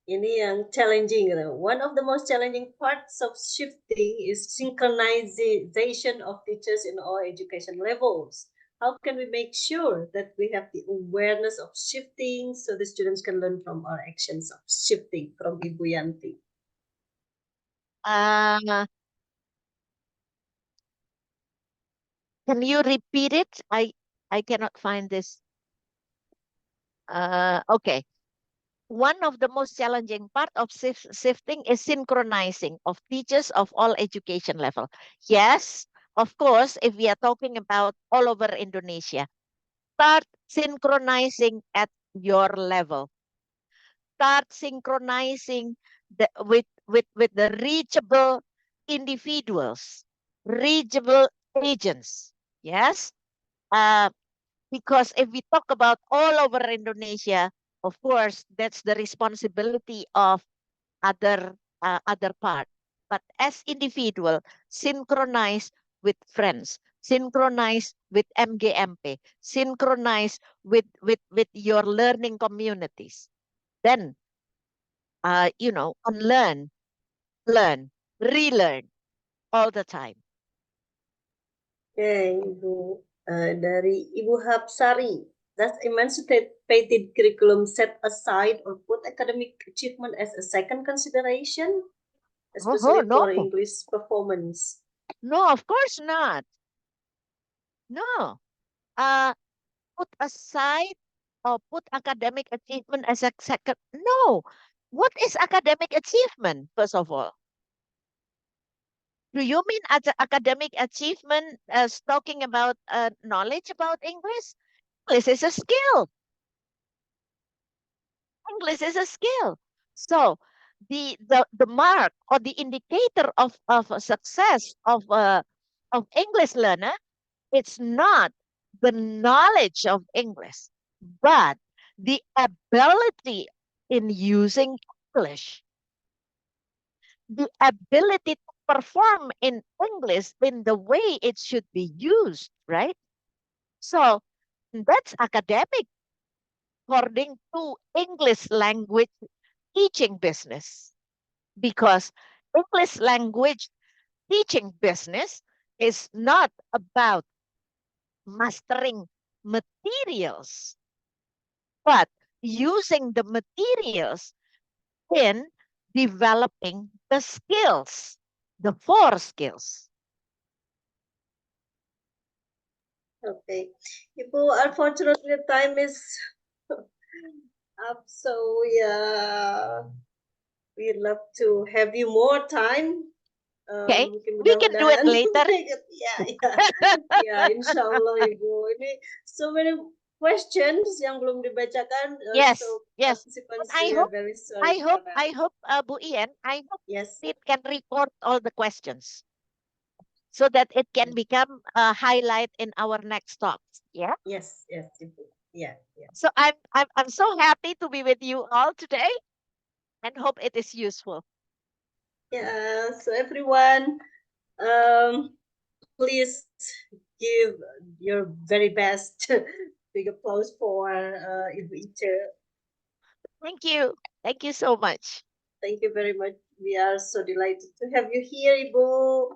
Ini yang challenging. One of the most challenging parts of shifting is synchronization of teachers in all education levels. How can we make sure that we have the awareness of shifting so the students can learn from our actions of shifting from Ibu Yanti? Can you repeat it? I cannot find this. Okay. One of the most challenging part of shifting is synchronizing of teachers of all education level. Yes, of course, if we are talking about all over Indonesia, start synchronizing at your level. Start synchronizing with the reachable individuals, reachable agents. Yes. Because if we talk about all over Indonesia, of course, that's the responsibility of other part. But as individual, synchronize with friends, synchronize with MGMP, synchronize with your learning communities. Then, unlearn, learn, relearn all the time. Okay, Ibu. Dari Ibu Hapsari, does emancipated curriculum set aside or put academic achievement as a second consideration, especially no. for English performance? No, of course not. No. Put aside or put academic achievement as a second. No. What is academic achievement, first of all? Do you mean as academic achievement as talking about knowledge about English? English is a skill. English is a skill. So the mark or the indicator of a success of English learner, it's not the knowledge of English, but the ability in using English, the ability to perform in English in the way it should be used, right? So that's academic according to English language teaching business, because English language teaching business is not about mastering materials, but using the materials in developing the skills, the 4 skills. Okay. Ibu, unfortunately, the time is up. So, yeah, we'd love to have you more time. Okay, we can do it later. Ya, insya Allah Ibu. Ini so many questions yang belum dibacakan. Yes, So yes. participants, I we hope, are very sorry I hope, for that. I hope, Bu Iyen, I hope Yes. it can record all the questions so that it can become a highlight in our next talks. Yeah. Yes, yes, Ibu. Yeah, yeah. So I'm so happy to be with you all today, and hope it is useful. Yeah. So everyone, please give your very best. Big applause for Ibu Itje. Thank you. Thank you so much. Thank you very much. We are so delighted to have you here, Ibu.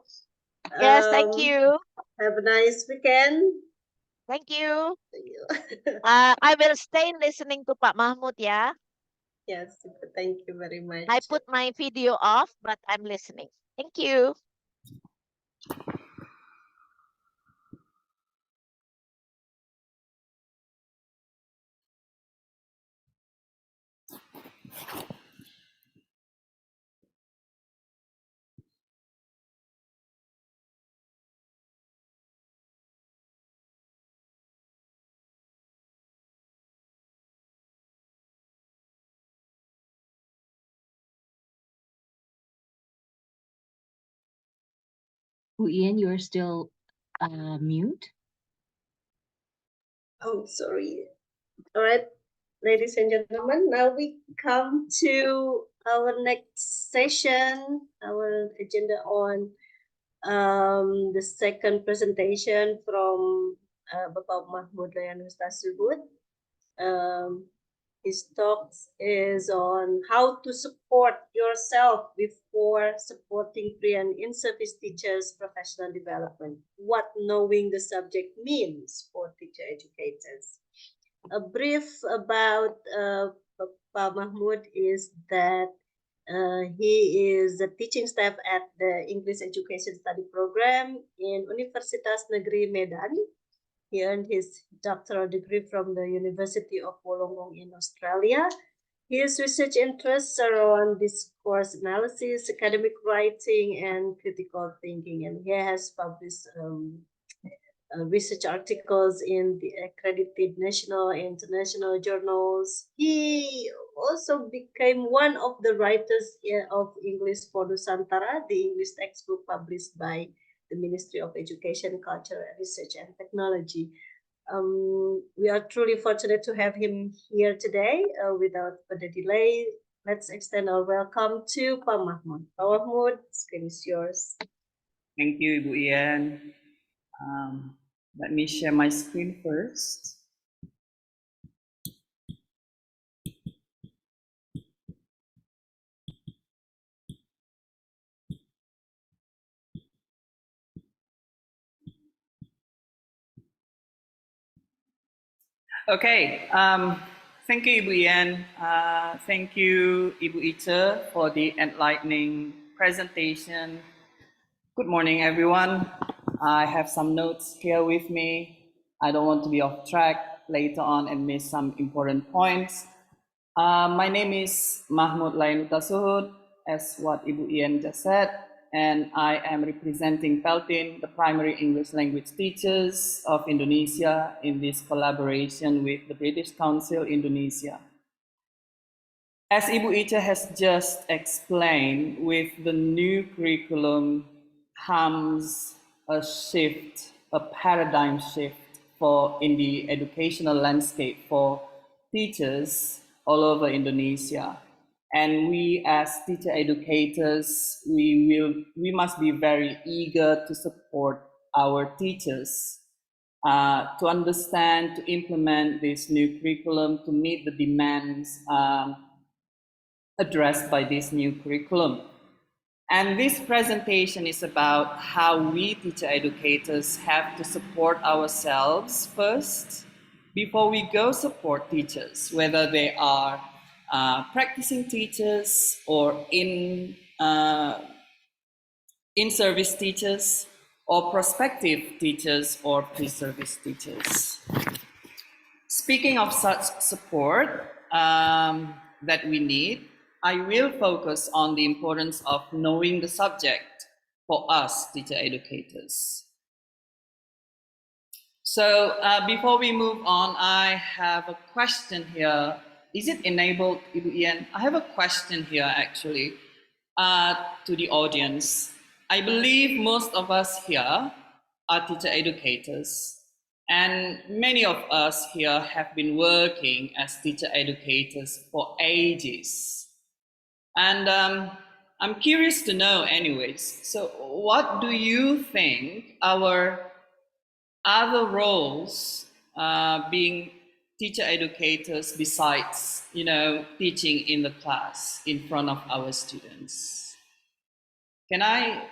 Yes, thank you. Have a nice weekend. Thank you. Thank you. I will stay listening to Pak Mahmud, yeah? Yes, thank you very much. I put my video off, but I'm listening. Thank you. Iyen, you're still mute. Oh, sorry. All right, ladies and gentlemen, now we come to our next session, our agenda on the second presentation from Bapak Mahmud Layan Hutasuhut. His talk is on how to support yourself before supporting pre and in-service teachers' professional development. What knowing the subject means for teacher educators. A brief about Pak Mahmud is that he is a teaching staff at the English Education Study Program in Universitas Negeri Medan. He earned his doctoral degree from the University of Wollongong in Australia. His research interests are on discourse analysis, academic writing, and critical thinking, and he has published research articles in the accredited national and international journals. He also became one of the writers of English for Nusantara, the English textbook published by the Ministry of Education, Culture, Research and Technology. We are truly fortunate to have him here today. Without further delay, let's extend our welcome to Pak Mahmud. Pak Mahmud, screen is yours. Thank you, Ibu Iyen. Let me share my screen first. Okay, thank you, Ibu Iyen. Thank you, Ibu Itje, for the enlightening presentation. Good morning, everyone. I have some notes here with me. I don't want to be off track later on and miss some important points. My name is Mahmud Layan Hutasuhut, as what Ibu Iyen just said, and I am representing Peltin, the primary English language teachers of Indonesia, in this collaboration with the British Council Indonesia. As Ibu Itje has just explained, with the new curriculum comes a shift, a paradigm shift in the educational landscape for teachers all over Indonesia. And we as teacher educators, we must be very eager to support our teachers to understand, to implement this new curriculum, to meet the demands addressed by this new curriculum. And this presentation is about how we teacher educators have to support ourselves first before we go support teachers, whether they are practicing teachers or in-service teachers or prospective teachers or pre-service teachers. Speaking of such support that we need, I will focus on the importance of knowing the subject for us teacher educators. So before we move on, I have a question here. Is it enabled, Ibu Iyen? I have a question here actually to the audience. I believe most of us here are teacher educators, and many of us here have been working as teacher educators for ages. And I'm curious to know anyways, so what do you think our other roles being teacher educators besides, teaching in the class in front of our students? Can I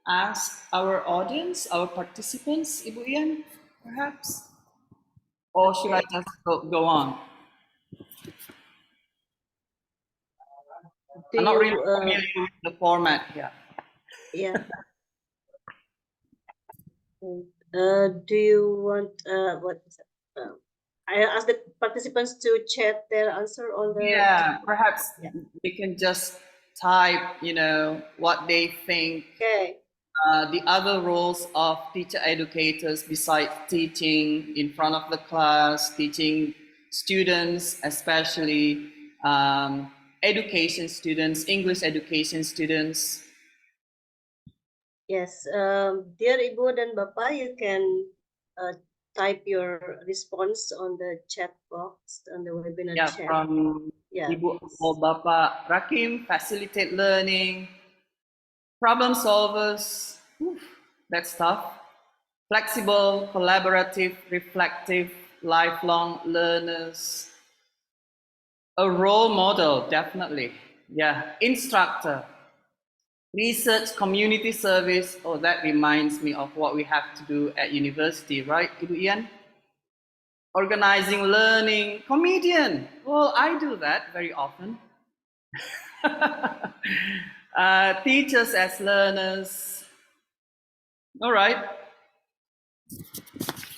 ask our audience, our participants, Ibu Iyen, perhaps? Or should I just go on? I'm not really familiar with the format here. Yeah. Do you want what is it? I ask the participants to chat their answer on the Yeah, perhaps they can just type, what they think. Okay. The other roles of teacher educators besides teaching in front of the class, teaching students, especially education students, English education students. Yes, dear Ibu dan Bapak, you can type your response on the chat box on the webinar Yeah, chat. from Yeah. Ibu or Bapak Rakim, facilitate learning, problem solvers, that's tough. Flexible, collaborative, reflective, lifelong learners. A role model, definitely. Yeah, instructor. Research, community service. Oh, that reminds me of what we have to do at university, right, Ibu Iyen? Organizing learning, comedian. Well, I do that very often. Teachers as learners. All right.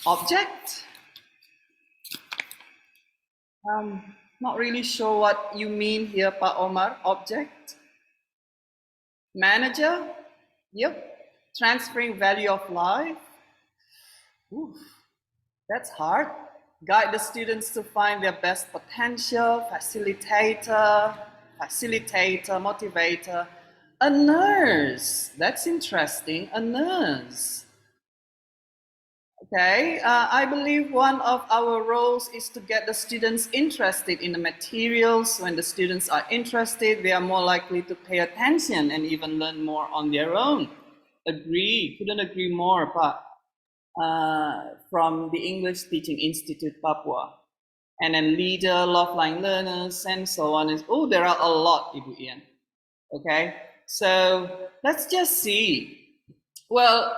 Object. Not really sure what you mean here, Pak Omar. Object. Manager. Yep. Transferring value of life. Oof, that's hard. Guide the students to find their best potential. Facilitator, motivator. A nurse. That's interesting. A nurse. Okay, I believe one of our roles is to get the students interested in the materials. When the students are interested, they are more likely to pay attention and even learn more on their own. Agree, couldn't agree more, Pak. From the English Teaching Institute, Papua. And then leader, lifelong learners, and so on. Oh, there are a lot, Ibu Iyen. Okay, so let's just see. Well,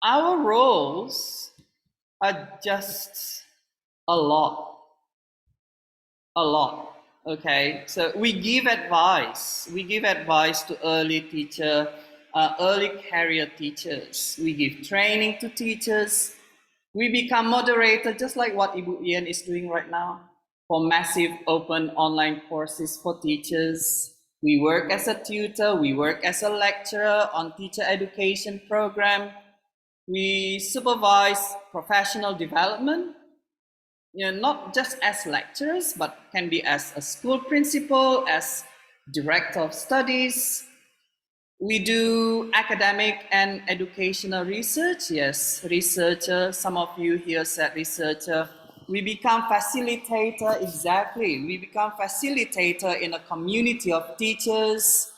our roles are just a lot. Okay, so we give advice. We give advice to early career teachers. We give training to teachers. We become moderator, just like what Ibu Iyen is doing right now, for massive open online courses for teachers. We work as a tutor. We work as a lecturer on teacher education program. We supervise professional development, not just as lecturers, but can be as a school principal, as director of studies. We do academic and educational research. Yes, researcher. Some of you here said researcher. We become facilitator, exactly. We become facilitator in a community of teachers,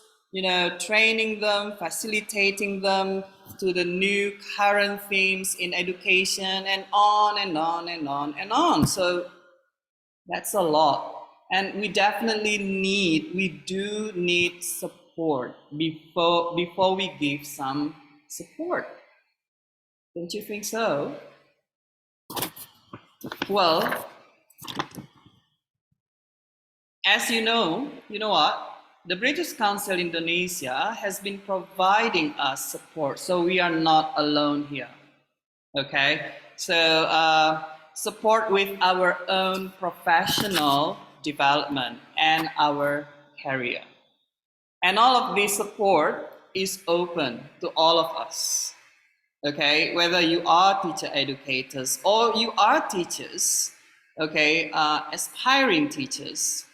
training them, facilitating them to the new current themes in education, and on and on and on and on. So that's a lot. And we definitely do need support before we give some support. Don't you think so? Well, as you know what? The British Council Indonesia has been providing us support, so we are not alone here. Okay, so support with our own professional development and our career. And all of this support is open to all of us. Okay, whether you are teacher educators or you are teachers, okay, aspiring teachers,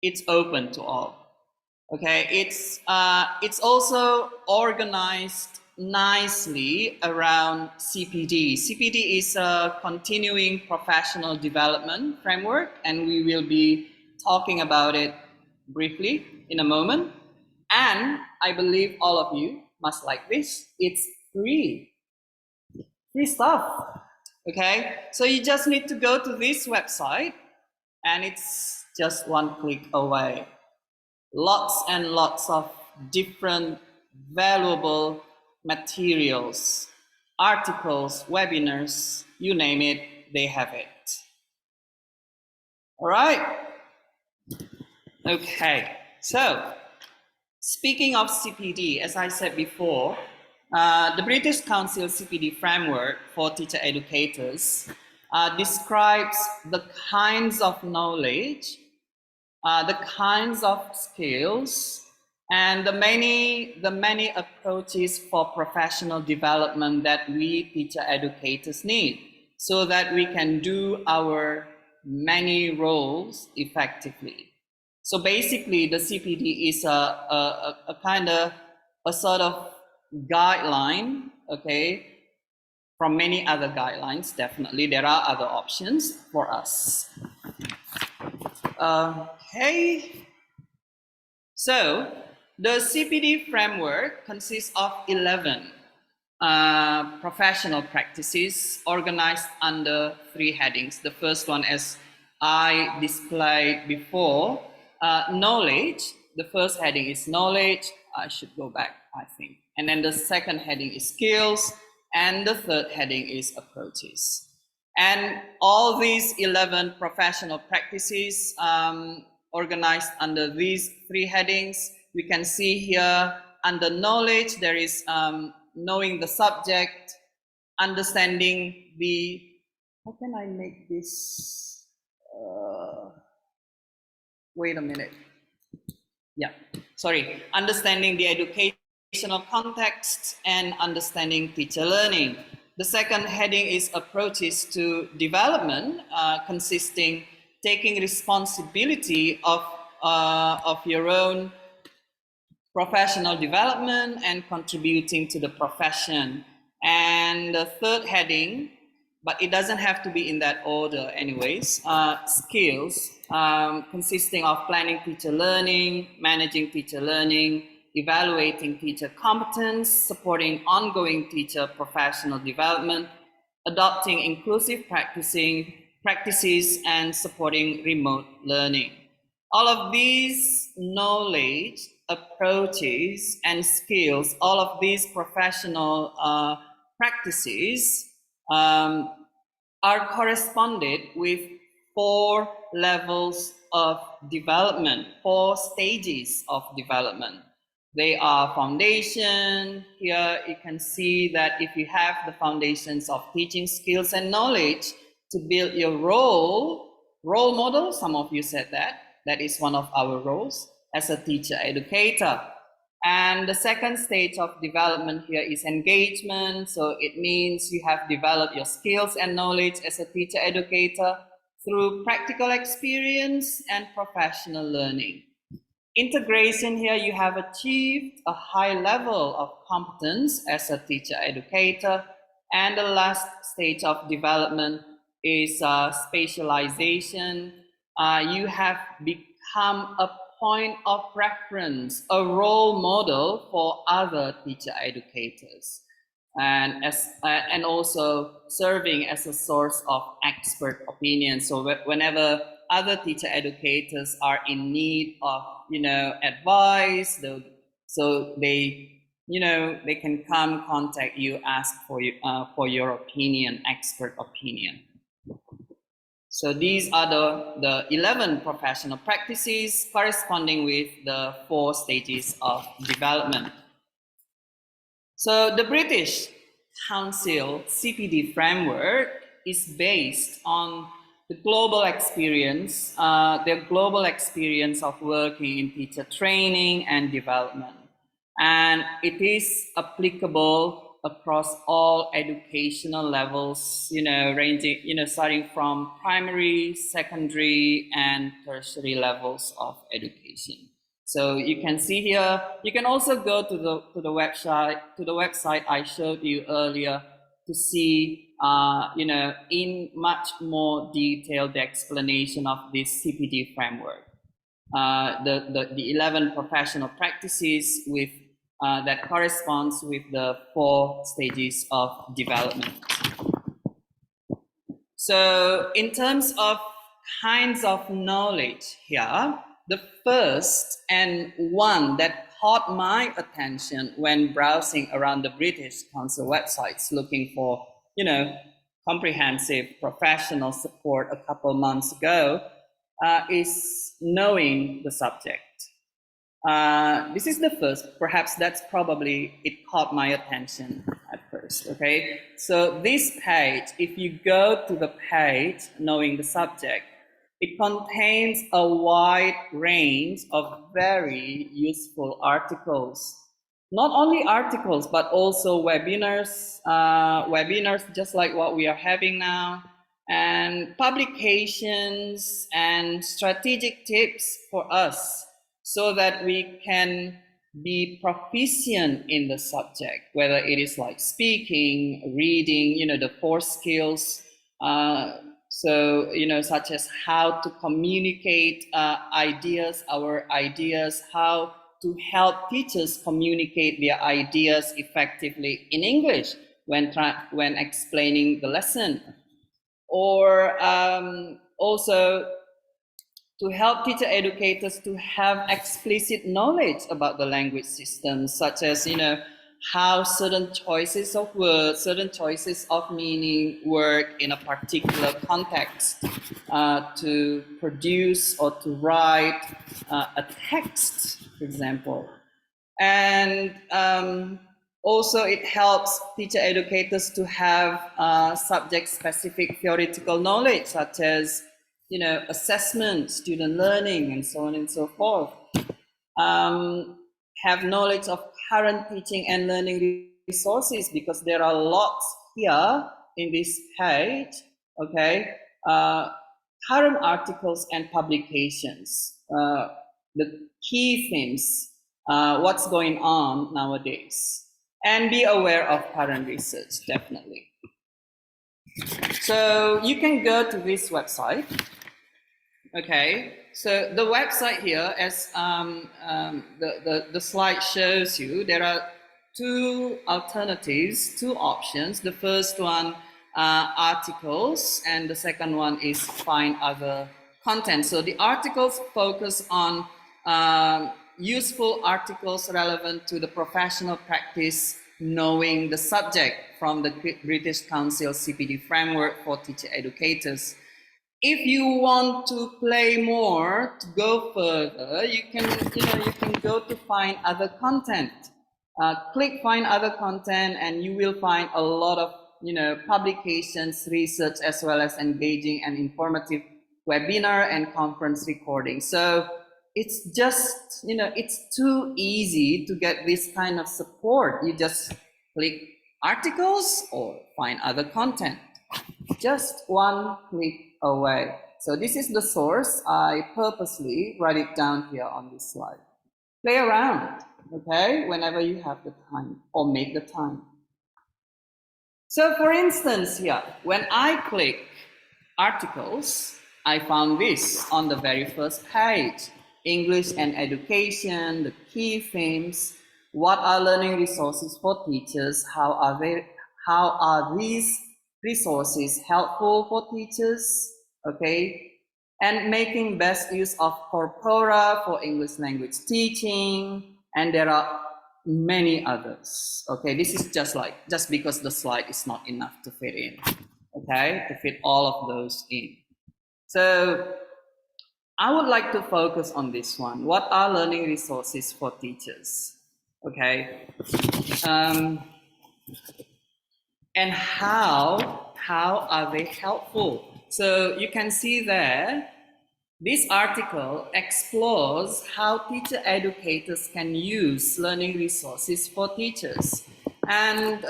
it's open to all. Okay, it's also organized nicely around CPD. CPD is a continuing professional development framework, and we will be talking about it briefly in a moment. And I believe all of you must like this. It's free stuff. Okay, so you just need to go to this website, and it's just one click away. Lots and lots of different valuable materials, articles, webinars, you name it, they have it. All right. Okay, so speaking of CPD, as I said before, the British Council CPD framework for teacher educators describes the kinds of knowledge, the kinds of skills, and the many approaches for professional development that we teacher educators need, so that we can do our many roles effectively. So basically, the CPD is a kind of a sort of guideline, okay, from many other guidelines. Definitely there are other options for us. Okay, so the CPD framework consists of 11 professional practices organized under 3 headings. The first one, as I displayed before, knowledge. The first heading is knowledge. I should go back, I think. And then the second heading is skills. And the third heading is approaches. And all these 11 professional practices organized under these 3 headings. We can see here under knowledge, there is knowing the subject, understanding the, how can I make this, wait a minute. Yeah, sorry, understanding the educational context and understanding teacher learning. The second heading is approaches to development, consisting taking responsibility of your own professional development and contributing to the profession. And the third heading, but it doesn't have to be in that order anyways, skills, consisting of planning teacher learning, managing teacher learning, evaluating teacher competence, supporting ongoing teacher professional development, adopting inclusive practices, and supporting remote learning. All of these knowledge, approaches, and skills, all of these professional practices are corresponded with 4 levels of development, 4 stages of development. They are foundation. Here you can see that if you have the foundations of teaching skills and knowledge to build your role model, some of you said that is one of our roles as a teacher educator. And the second stage of development here is engagement. So it means you have developed your skills and knowledge as a teacher educator through practical experience and professional learning. Integration, here you have achieved a high level of competence as a teacher educator. And the last stage of development is specialization. You have become a point of reference, a role model for other teacher educators, and also serving as a source of expert opinion. So whenever other teacher educators are in need of advice, so they can come contact you, ask for your opinion, expert opinion. So these are the 11 professional practices corresponding with the 4 stages of development. So the British Council CPD framework is based on the global experience, their global experience of working in teacher training and development. And it is applicable across all educational levels, ranging, starting from primary, secondary, and tertiary levels of education. So you can see here, you can also go to the website I showed you earlier to see, in much more detail the explanation of this CPD framework. The 11 professional practices with that corresponds with the 4 stages of development. So in terms of kinds of knowledge here, the first and one that caught my attention when browsing around the British Council websites looking for, comprehensive professional support a couple months ago is knowing the subject. This is the first, perhaps that's probably, it caught my attention at first, okay? So this page, if you go to the page, knowing the subject, it contains a wide range of very useful articles. Not only articles, but also webinars, just like what we are having now, and publications and strategic tips for us, so that we can be proficient in the subject, whether it is like speaking, reading, you know, the 4 skills. So, you know, such as how to communicate ideas, our ideas, how to help teachers communicate their ideas effectively in English when explaining the lesson, or also to help teacher educators to have explicit knowledge about the language system, such as, you know, how certain choices of words, certain choices of meaning work in a particular context, to produce or to write a text, for example. And also it helps teacher educators to have subject-specific theoretical knowledge, such as, you know, assessment, student learning, and so on and so forth. Have knowledge of current teaching and learning resources, because there are lots here in this page, okay? Current articles and publications, the key themes, what's going on nowadays, and be aware of current research, definitely. So you can go to this website. Okay, so the website here, as the slide shows you, there are 2 alternatives, 2 options. The first one, articles, and the second one is find other content. So the articles focus on useful articles relevant to the professional practice, knowing the subject, from the British Council CPD framework for teacher educators. If you want to play more, to go further, you can go to find other content. Click find other content, and you will find a lot of, you know, publications, research, as well as engaging and informative webinar and conference recording. So it's just, you know, it's too easy to get this kind of support. You just click articles or find other content. Just one click away. So this is the source. I purposely write it down here on this slide. Play around, okay, whenever you have the time, or make the time. So for instance here, when I click articles, I found this on the very first page. English and education, the key themes, what are learning resources for teachers, how are these resources helpful for teachers, okay, and making best use of corpora for English language teaching, and there are many others, okay. This is just because the slide is not enough to fit in, okay, to fit all of those in. So I would like to focus on this one. What are learning resources for teachers, okay? And how are they helpful? So you can see there, this article explores how teacher educators can use learning resources for teachers. And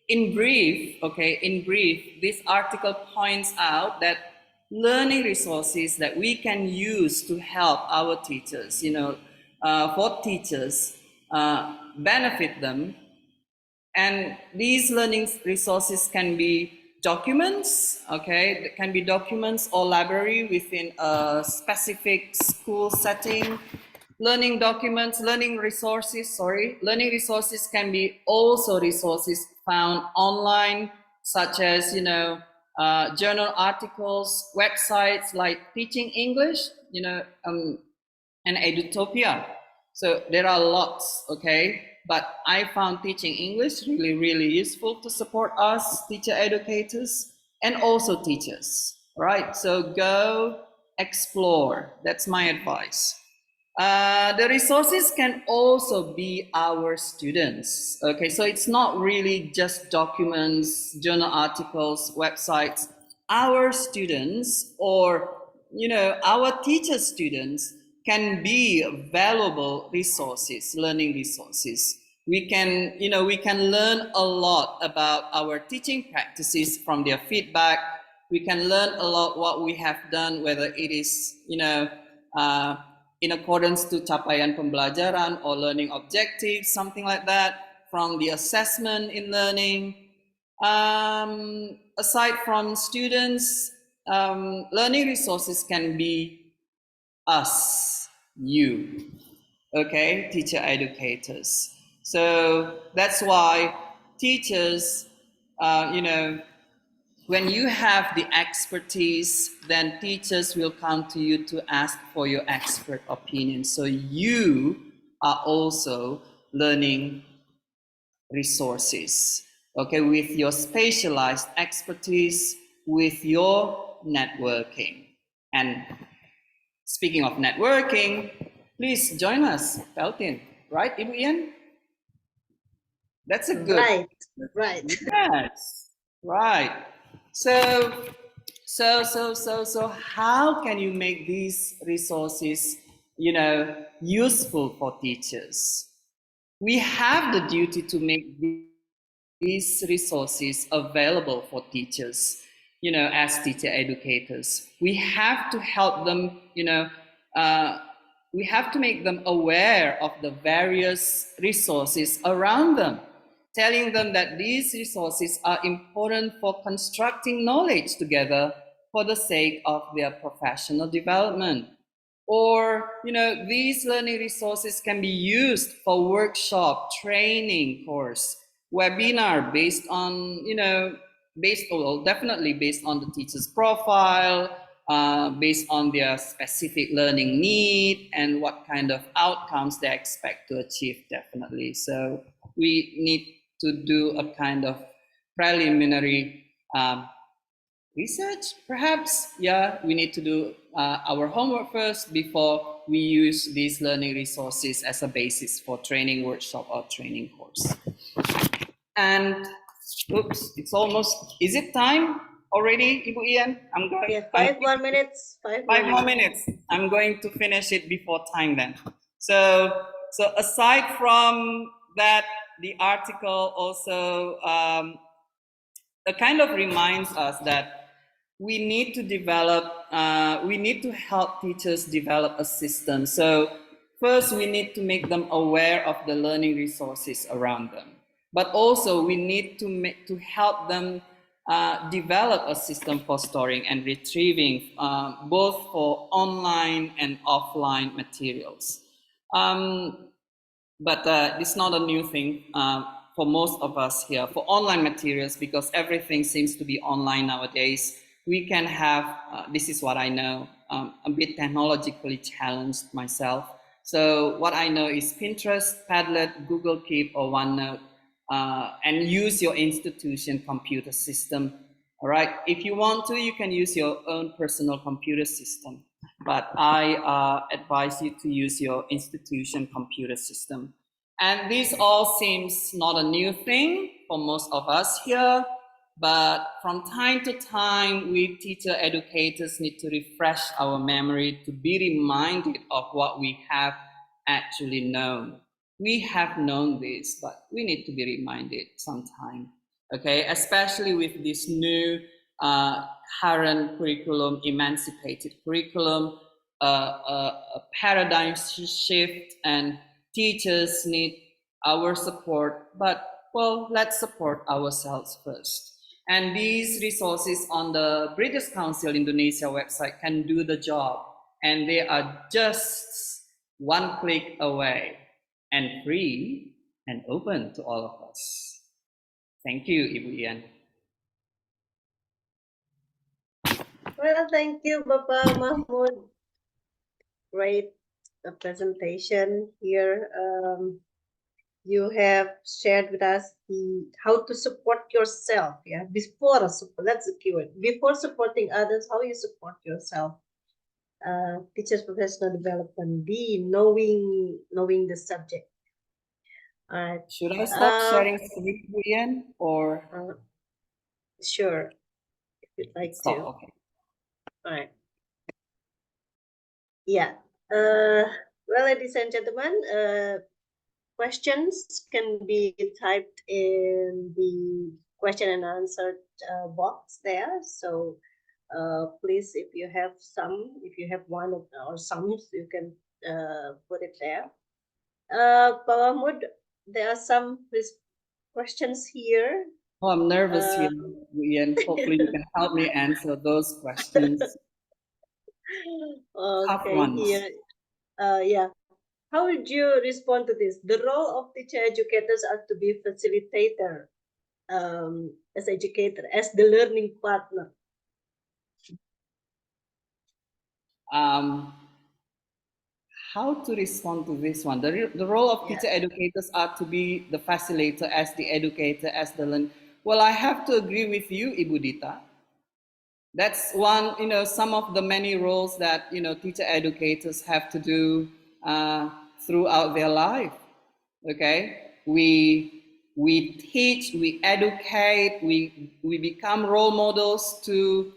in brief, this article points out that learning resources that we can use to help our teachers, you know, for teachers, benefit them. And these learning resources can be documents, okay? It can be documents or library within a specific school setting. Learning documents, learning resources can be also resources found online, such as, you know, journal articles, websites like Teaching English, you know, and Edutopia. So there are lots, okay? But I found Teaching English really, really useful to support us, teacher educators, and also teachers, all right? So go explore, that's my advice. The resources can also be our students, okay? So it's not really just documents, journal articles, websites. Our students, or, you know, our teacher students, can be valuable resources, learning resources. We can, you know, we can learn a lot about our teaching practices from their feedback. We can learn a lot what we have done, whether it is, you know, in accordance to capaian pembelajaran or learning objectives, something like that, from the assessment in learning. Aside from students, learning resources can be us, you, okay, teacher educators. So that's why teachers, when you have the expertise, then teachers will come to you to ask for your expert opinion. So you are also learning resources, okay, with your specialized expertise, with your networking. And speaking of networking, please join us, Peltin, right, Ibu Iyen? That's a good. Right. Yes, right. So how can you make these resources, useful for teachers? We have the duty to make these resources available for teachers, as teacher educators. We have to help them, we have to make them aware of the various resources around them, telling them that these resources are important for constructing knowledge together for the sake of their professional development. Or, these learning resources can be used for workshop, training course, webinar based on, definitely based on the teacher's profile, based on their specific learning need and what kind of outcomes they expect to achieve, definitely. So we need to do a kind of preliminary research, perhaps. Yeah, we need to do our homework first before we use these learning resources as a basis for training workshop or training course. And oops, it's almost, is it time already, Ibu Iyen? I'm going. Yeah, 5 more minutes. 5 more minutes. I'm going to finish it before time then. So aside from that, the article also kind of reminds us that we need to develop, we need to help teachers develop a system. So first, we need to make them aware of the learning resources around them. But also, we need to help them develop a system for storing and retrieving, both for online and offline materials. But it's not a new thing for most of us here. For online materials, because everything seems to be online nowadays, we can have, this is what I know, a bit technologically challenged myself. So what I know is Pinterest, Padlet, Google Keep, or OneNote, and use your institution computer system. All right, if you want to, you can use your own personal computer system, but I advise you to use your institution computer system. And this all seems not a new thing for most of us here, but from time to time, we teacher educators need to refresh our memory to be reminded of what we have actually known. We have known this, but we need to be reminded sometime, okay? Especially with this new current curriculum, emancipated curriculum, a paradigm shift, and teachers need our support, but well, let's support ourselves first. And these resources on the British Council Indonesia website can do the job, and they are just one click away and free and open to all of us. Thank you, Ibu Iyen. Well, thank you, Bapak Mahmud. Great presentation here. You have shared with us how to support yourself. Yeah, before support, that's the keyword. Before supporting others, how you support yourself. Teachers' professional development. B, knowing the subject. All right. Should I stop sharing screen, Ibu Iyen, or? Sure, if you'd like stop, to. okay. All right. Yeah. Well, ladies and gentlemen, questions can be typed in the question and answer box there. So please, if you have one or some, you can put it there. Pak Mahmud, there are some questions here. Oh, I'm nervous here, Iyen. Hopefully you can help me answer those questions. Tough Okay, ones. here, yeah. How would you respond to this? The role of teacher educators are to be facilitator, as educator, as the learning partner. How to respond to this one? The role of teacher educators are to be the facilitator, as the educator, as the learner. Well, I have to agree with you, Ibu Dita. That's one, some of the many roles that, teacher educators have to do throughout their life. Okay, we teach, we educate, we become role models to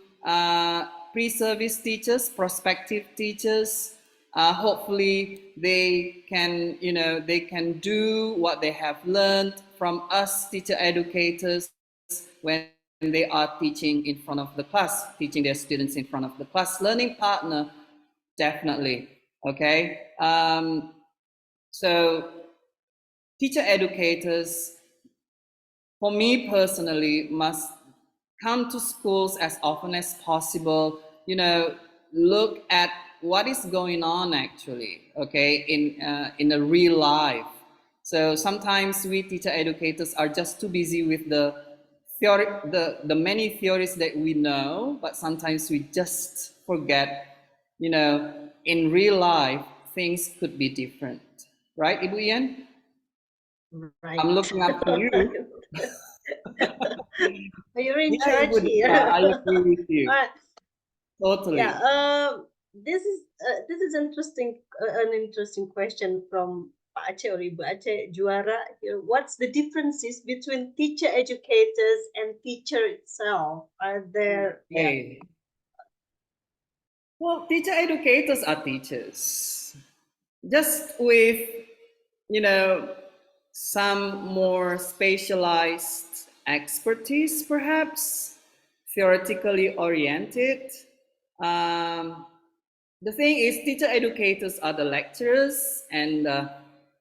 pre-service teachers, prospective teachers. Hopefully they can, they can do what they have learned from us teacher educators when they are teaching in front of the class, teaching their students in front of the class. Learning partner, definitely. Okay, so teacher educators, for me personally, must come to schools as often as possible, look at what is going on actually, okay, in a real life. So sometimes we teacher educators are just too busy with the theory, the many theories that we know, but sometimes we just forget, in real life, things could be different. Right, Ibu Iyen? Right. I'm looking up to you. You're in Yeah, charge here. I agree with you. Totally. Yeah. This is interesting. An interesting question from Pak Aceh or Ibu Aceh Juara here. What's the differences between teacher educators and teacher itself? Are there? Okay. Well, teacher educators are teachers, just with, some more specialized expertise, perhaps, theoretically oriented. The thing is, teacher educators are the lecturers, and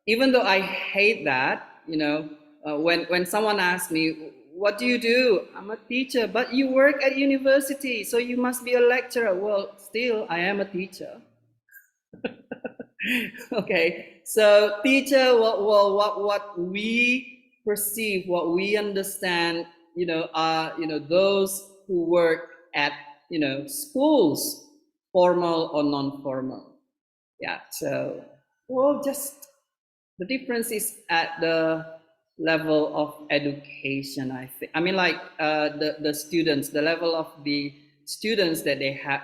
even though I hate that, when someone asks me, what do you do? I'm a teacher, but you work at university, so you must be a lecturer. Well, still, I am a teacher. Okay, so teacher, what we perceive, what we understand, are those who work at schools, formal or non-formal. Yeah, so just the difference is at the level of education. I think. I mean, like the students, the level of the students that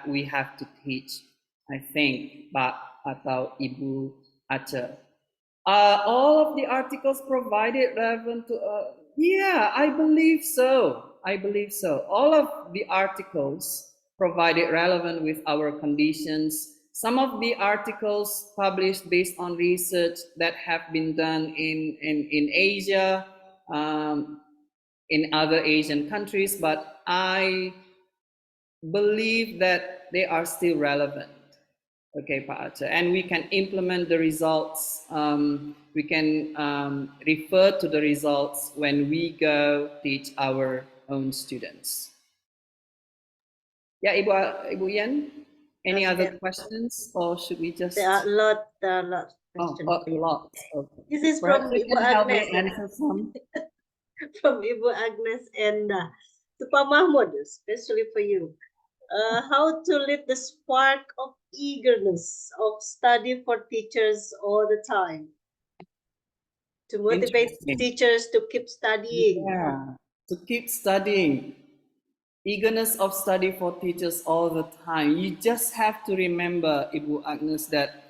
we have to teach. I think, Pak atau Ibu Aceh. All of the articles provided relevant to. Yeah, I believe so. I believe so. All of the articles provided relevant with our conditions. Some of the articles published based on research that have been done in Asia, in other Asian countries, but I believe that they are still relevant. Okay, Pak Aceh, and we can implement the results. We can refer to the results when we go teach our own students. Yeah, Ibu Iyen, any other questions, or should we just? There are a lot of questions. A lot. Okay. This is Perhaps from you Ibu can help me Agnes. answer some. From Ibu Agnes and to Pak Mahmud, especially for you. How to lead the spark of eagerness of study for teachers all the time, to motivate teachers to keep studying. Yeah, to keep studying. Eagerness of study for teachers all the time. You just have to remember, Ibu Agnes, that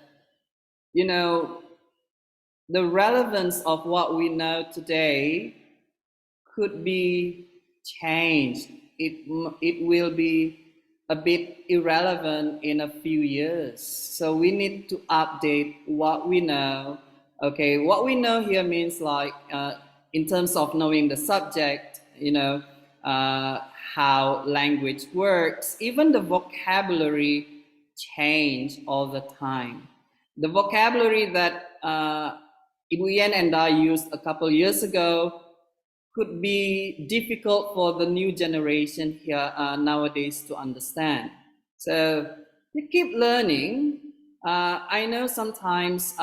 the relevance of what we know today could be changed. It will be a bit irrelevant in a few years. So we need to update what we know. Okay, what we know here means like in terms of knowing the subject, how language works, even the vocabulary change all the time. the vocabulary that Ibu Iyen and I used a couple years ago could be difficult for the new generation here nowadays to understand. So you keep learning. I know sometimes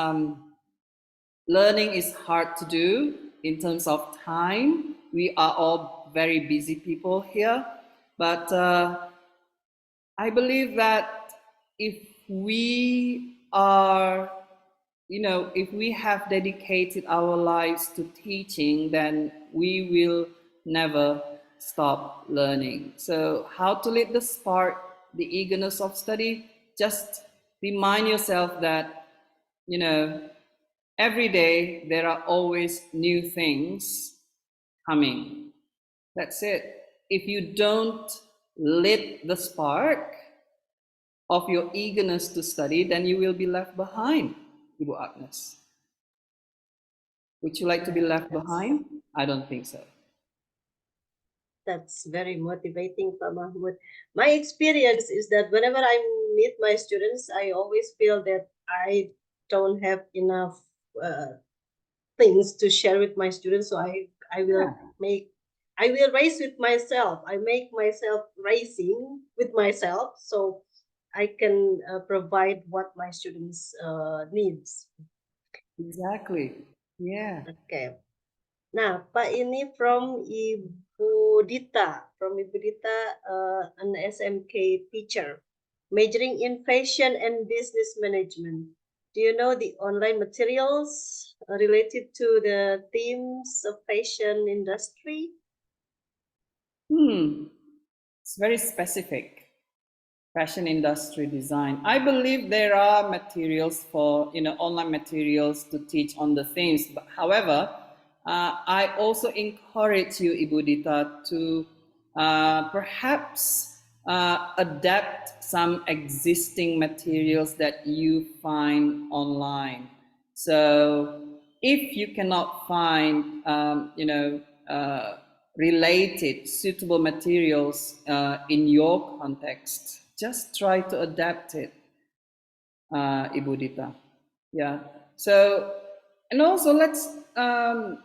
learning is hard to do in terms of time. We are all very busy people here, but I believe that if we are, if we have dedicated our lives to teaching, then we will never stop learning. So how to lit the spark, the eagerness of study? Just remind yourself that, every day there are always new things coming. That's it. If you don't lit the spark of your eagerness to study, then you will be left behind, Ibu Agnes. Would you like to be left behind? I don't think so. That's very motivating, Pak Mahmud. My experience is that whenever I meet my students, I always feel that I don't have enough things to share with my students. So I will race with myself. I make myself racing with myself so I can provide what my students needs. Exactly. Yeah. Okay. Nah, Pak ini from Ibu Dita, an SMK teacher, majoring in fashion and business management. Do you know the online materials related to the themes of fashion industry? It's very specific. Fashion industry design. I believe there are materials for, online materials to teach on the themes. But however, I also encourage you, Ibu Dita, to perhaps adapt some existing materials that you find online. So if you cannot find, related, suitable materials in your context, just try to adapt it, Ibu Dita. Yeah. So, and also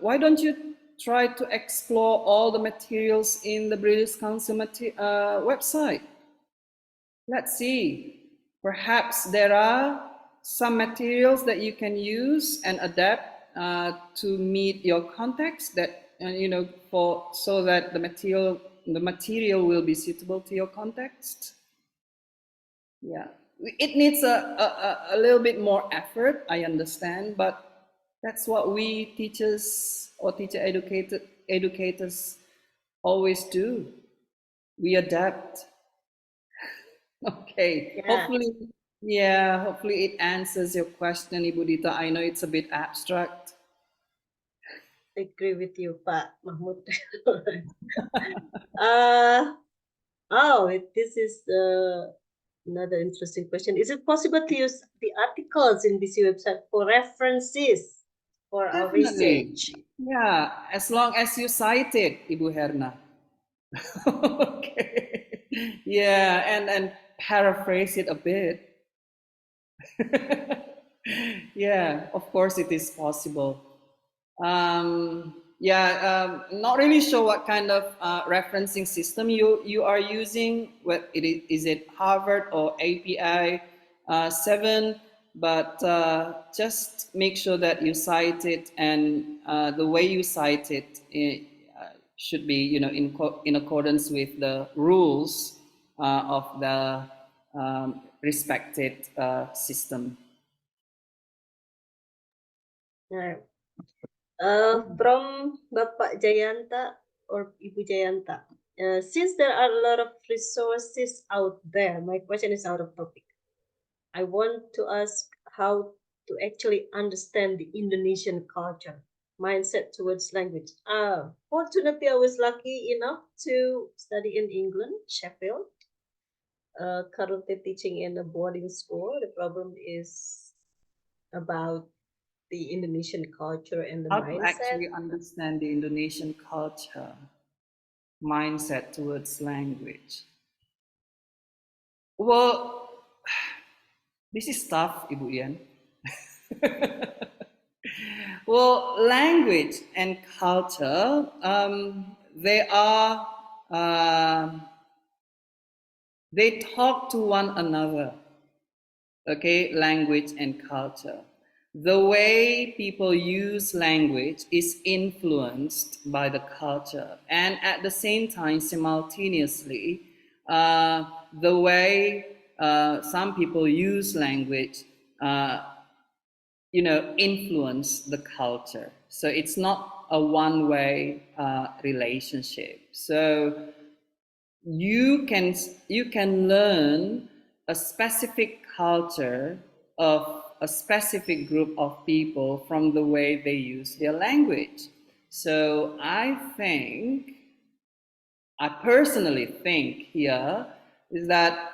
why don't you try to explore all the materials in the British Council website? Let's see. Perhaps there are some materials that you can use and adapt to meet your context that, so that the material will be suitable to your context. Yeah, it needs a little bit more effort, I understand, but that's what we teachers or teacher educators always do. We adapt. Okay, Yeah. hopefully it answers your question, Ibu Dita. I know it's a bit abstract. I agree with you, Pak Mahmud. This is another interesting question. Is it possible to use the articles in BC website for references for our Definitely. research? Yeah, as long as you cite it, Ibu Herna. Okay. Yeah, and paraphrase it a bit. Yeah, of course it is possible. Not really sure what kind of referencing system you are using. What is it Harvard or API 7? But just make sure that you cite it, and the way you cite it should be, in accordance with the rules of the respected system. From Bapak Jayanta or Ibu Jayanta, since there are a lot of resources out there, my question is out of topic. I want to ask how to actually understand the Indonesian culture, mindset towards language. Fortunately, I was lucky enough to study in England, Sheffield. Currently teaching in a boarding school. The problem is about the Indonesian culture and the How mindset. to actually understand the Indonesian culture, mindset towards language. Well, this is tough, Ibu Iyen. Well, language and culture, they are, they talk to one another, okay, language and culture. The way people use language is influenced by the culture, and at the same time, simultaneously, the way some people use language, influence the culture. So it's not a one-way relationship. So you can learn a specific culture of a specific group of people from the way they use their language. So I personally think here is that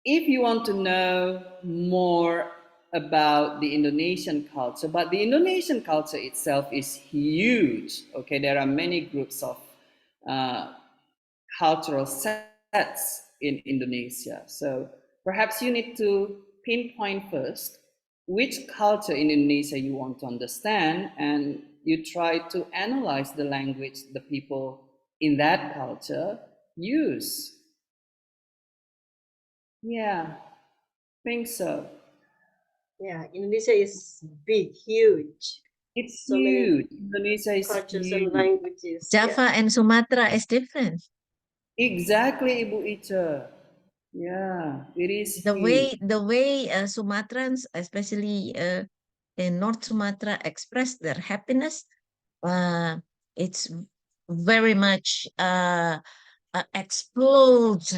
if you want to know more about the Indonesian culture, but the Indonesian culture itself is huge, okay, there are many groups of cultural sets in Indonesia. So perhaps you need to pinpoint first which culture in Indonesia you want to understand, and you try to analyze the language the people in that culture use. Yeah, think so. Yeah, Indonesia is big, huge. It's So many huge. Indonesia is cultures huge. and languages. Java and Sumatra is different. Exactly, Ibu Itje. Yeah, it is The huge. way Sumatrans, especially in North Sumatra, express their happiness, it's very much explodes.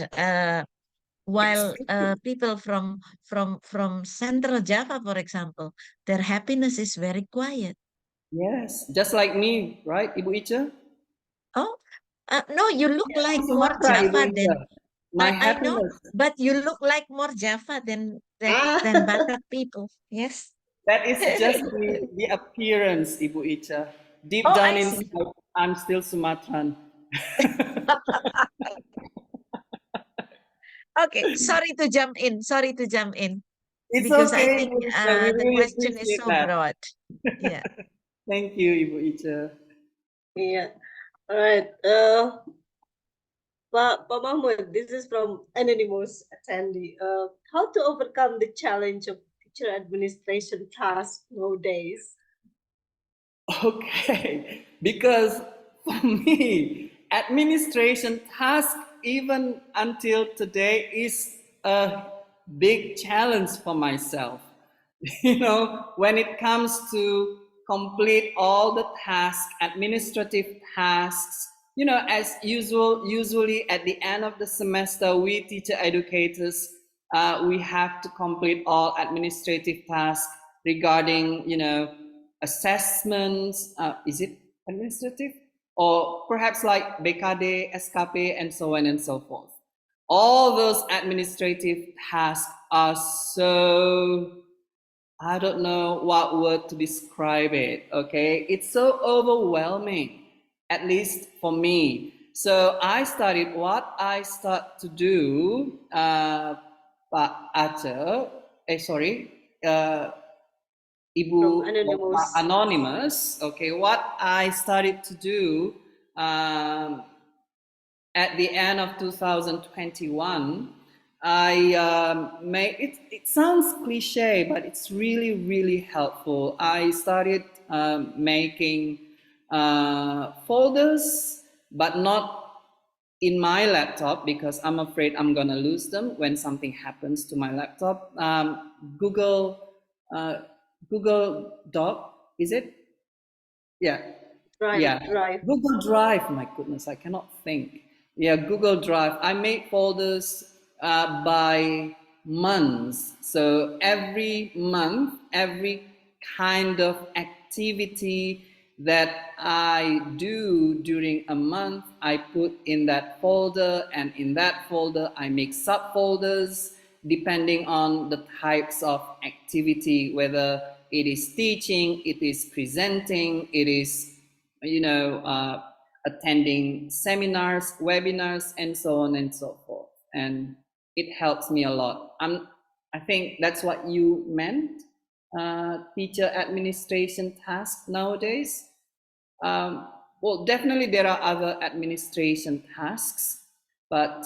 While people from Central Java, for example, their happiness is very quiet. Yes, just like me, right, Ibu Itje? Oh, no, you look Yeah, like from more Sumatra, Ibu Java Itje. than My I know, happiness. but you look like more Java Ah, than Batak people. Yes. That is just the appearance, Ibu Itje. Deep Oh, down I see. inside, I'm still Sumatran. Okay, sorry to jump in. Sorry to jump in It's because I okay, think Ibu Itje. We the really question is appreciate so that. broad. Yeah. Thank you, Ibu Itje. yeah. All right. Pak Mahmud, this is from anonymous attendee. How to overcome the challenge of teacher administration tasks nowadays? Okay, because for me, administration task even until today is a big challenge for myself. When it comes to complete all the tasks, administrative tasks, as usually at the end of the semester, we teacher educators, we have to complete all administrative tasks regarding, assessments. Is it administrative? Or perhaps like BKD, SKP, and so on and so forth. All those administrative tasks are so, I don't know what word to describe it, okay? It's so overwhelming, at least for me. So what I start to do, Pak Aceh, Ibu From anonymous. Anonymous, okay, what I started to do at the end of 2021, I made it sounds cliche, but it's really, really helpful. I started making folders, but not in my laptop because I'm afraid I'm gonna lose them when something happens to my laptop. Google Doc, is it? Yeah, yeah. Drive. Google Drive, my goodness, I cannot think. Yeah, Google Drive. I make folders by months. So every month, every kind of activity that I do during a month, I put in that folder, and in that folder, I make subfolders depending on the types of activity, whether it is teaching, it is presenting, it is, attending seminars, webinars, and so on and so forth. And it helps me a lot. I think that's what you meant. teacher administration task nowadays. Well, definitely there are other administration tasks, but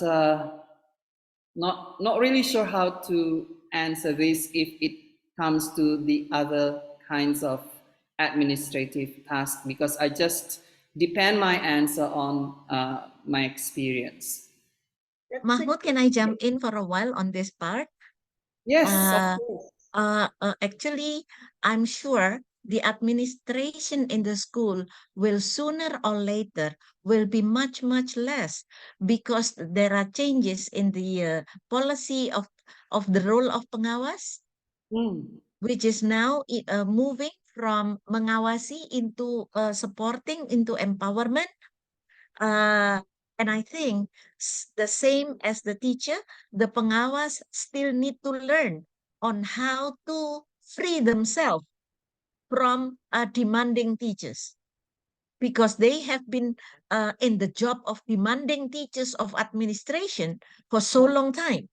not really sure how to answer this if it comes to the other kinds of administrative tasks, because I just depend my answer on my experience. Mahmud, can I jump in for a while on this part? Yes, of Uh, course. Actually, I'm sure the administration in the school will sooner or later will be much, much less, because there are changes in the policy of the role of pengawas, which is now moving from mengawasi into supporting, into empowerment. And I think the same as the teacher, the pengawas still need to learn on how to free themselves from demanding teachers, because they have been in the job of demanding teachers of administration for so long time,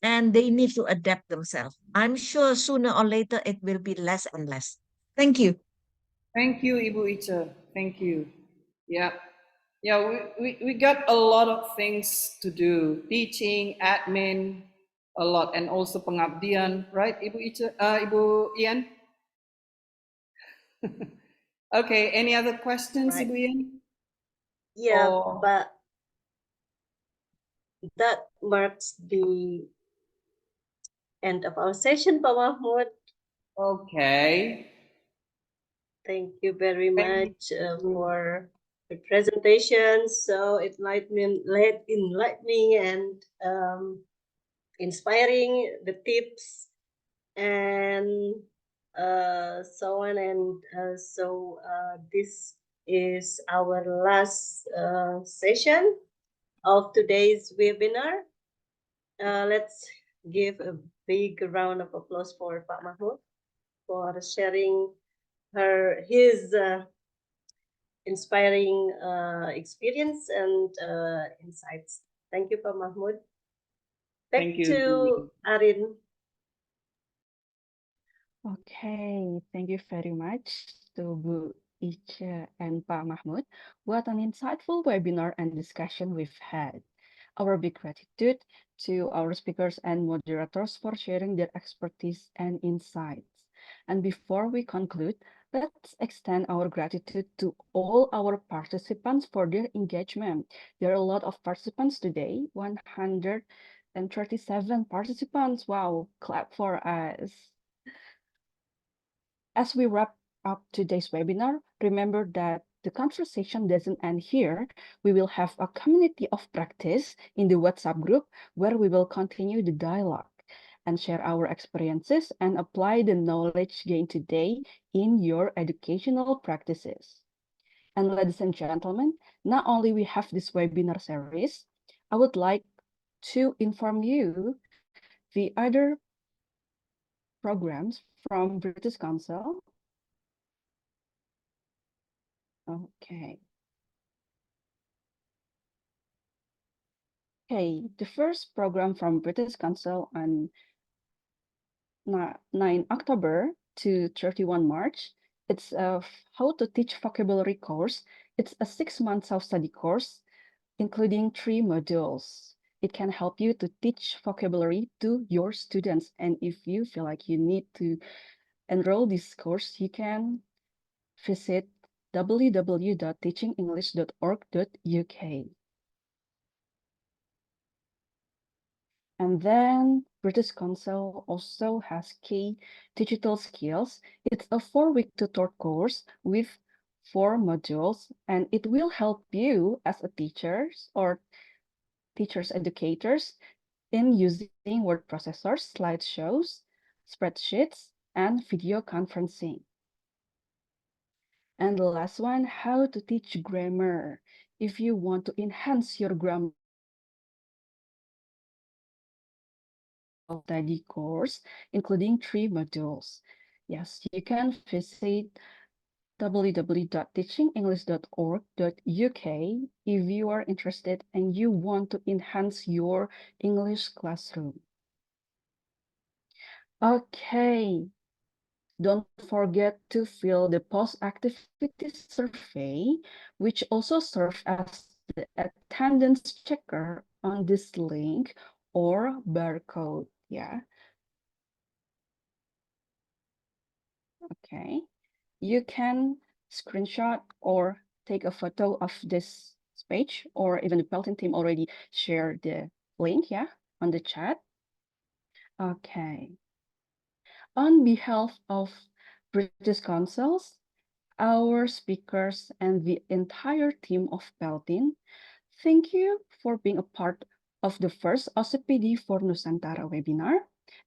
and they need to adapt themselves. I'm sure sooner or later it will be less and less. Thank you. Thank you, Ibu Itje. Thank you. Yeah. Yeah, we got a lot of things to do. Teaching, admin, a lot, and also pengabdian, right, Ibu Itje, Ibu Iyen? Okay, any other questions, Right. Ibu Iyen? Yeah, Or- but that marks the end of our session, Pak Mahmud. Okay. Thank you very Thank much for the presentation. So enlightening and inspiring, the tips and so on. And so this is our last session of today's webinar. Let's give a big round of applause for Pak Mahmud for sharing his inspiring experience and insights. Thank you, Pak Mahmud. Back Thank you, to Arin. Okay, thank you very much to Bu Itje and Pak Mahmud. What an insightful webinar and discussion we've had. Our big gratitude to our speakers and moderators for sharing their expertise and insights. And before we conclude, let's extend our gratitude to all our participants for their engagement. There are a lot of participants today, 137 participants. Wow, clap for us. As we wrap up today's webinar, remember that the conversation doesn't end here. We will have a community of practice in the WhatsApp group where we will continue the dialogue and share our experiences and apply the knowledge gained today in your educational practices. And ladies and gentlemen, not only we have this webinar series, I would like to inform you the other programs from British Council. Okay. Okay, the first program from British Council on 9 October to 31 March, it's a How to Teach Vocabulary course. It's a 6-month self-study course, including 3 modules. It can help you to teach vocabulary to your students. And if you feel like you need to enroll this course, you can visit www.teachingenglish.org.uk. And then British Council also has key digital skills. It's a 4-week tutor course with 4 modules, and it will help you as a teachers or teachers educators in using word processors, slideshows, spreadsheets, and video conferencing. And the last one, how to teach grammar. If you want to enhance your grammar study course, including 3 modules. Yes, you can visit www.teachingenglish.org.uk if you are interested and you want to enhance your English classroom. Okay, Don't forget to fill the post-activity survey, which also serves as the attendance checker on this link or barcode. Yeah. Okay. You can screenshot or take a photo of this page, or even the Pelton team already shared the link, yeah, on the chat. Okay. On behalf of British Councils, our speakers, and the entire team of Peltin, thank you for being a part of the first OCPD for Nusantara webinar,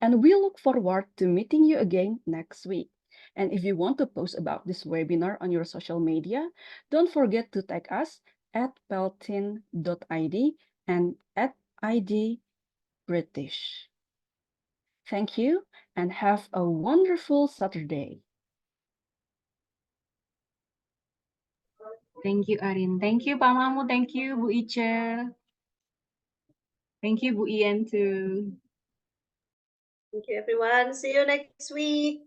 and we look forward to meeting you again next week. And if you want to post about this webinar on your social media, don't forget to tag us at peltin.id and at ID British. Thank you and have a wonderful Saturday. Thank you, Arin. Thank you, Pak Mahmud. Thank you, Bu Itje. Thank you, Bu Iyen, too. Thank you, everyone. See you next week.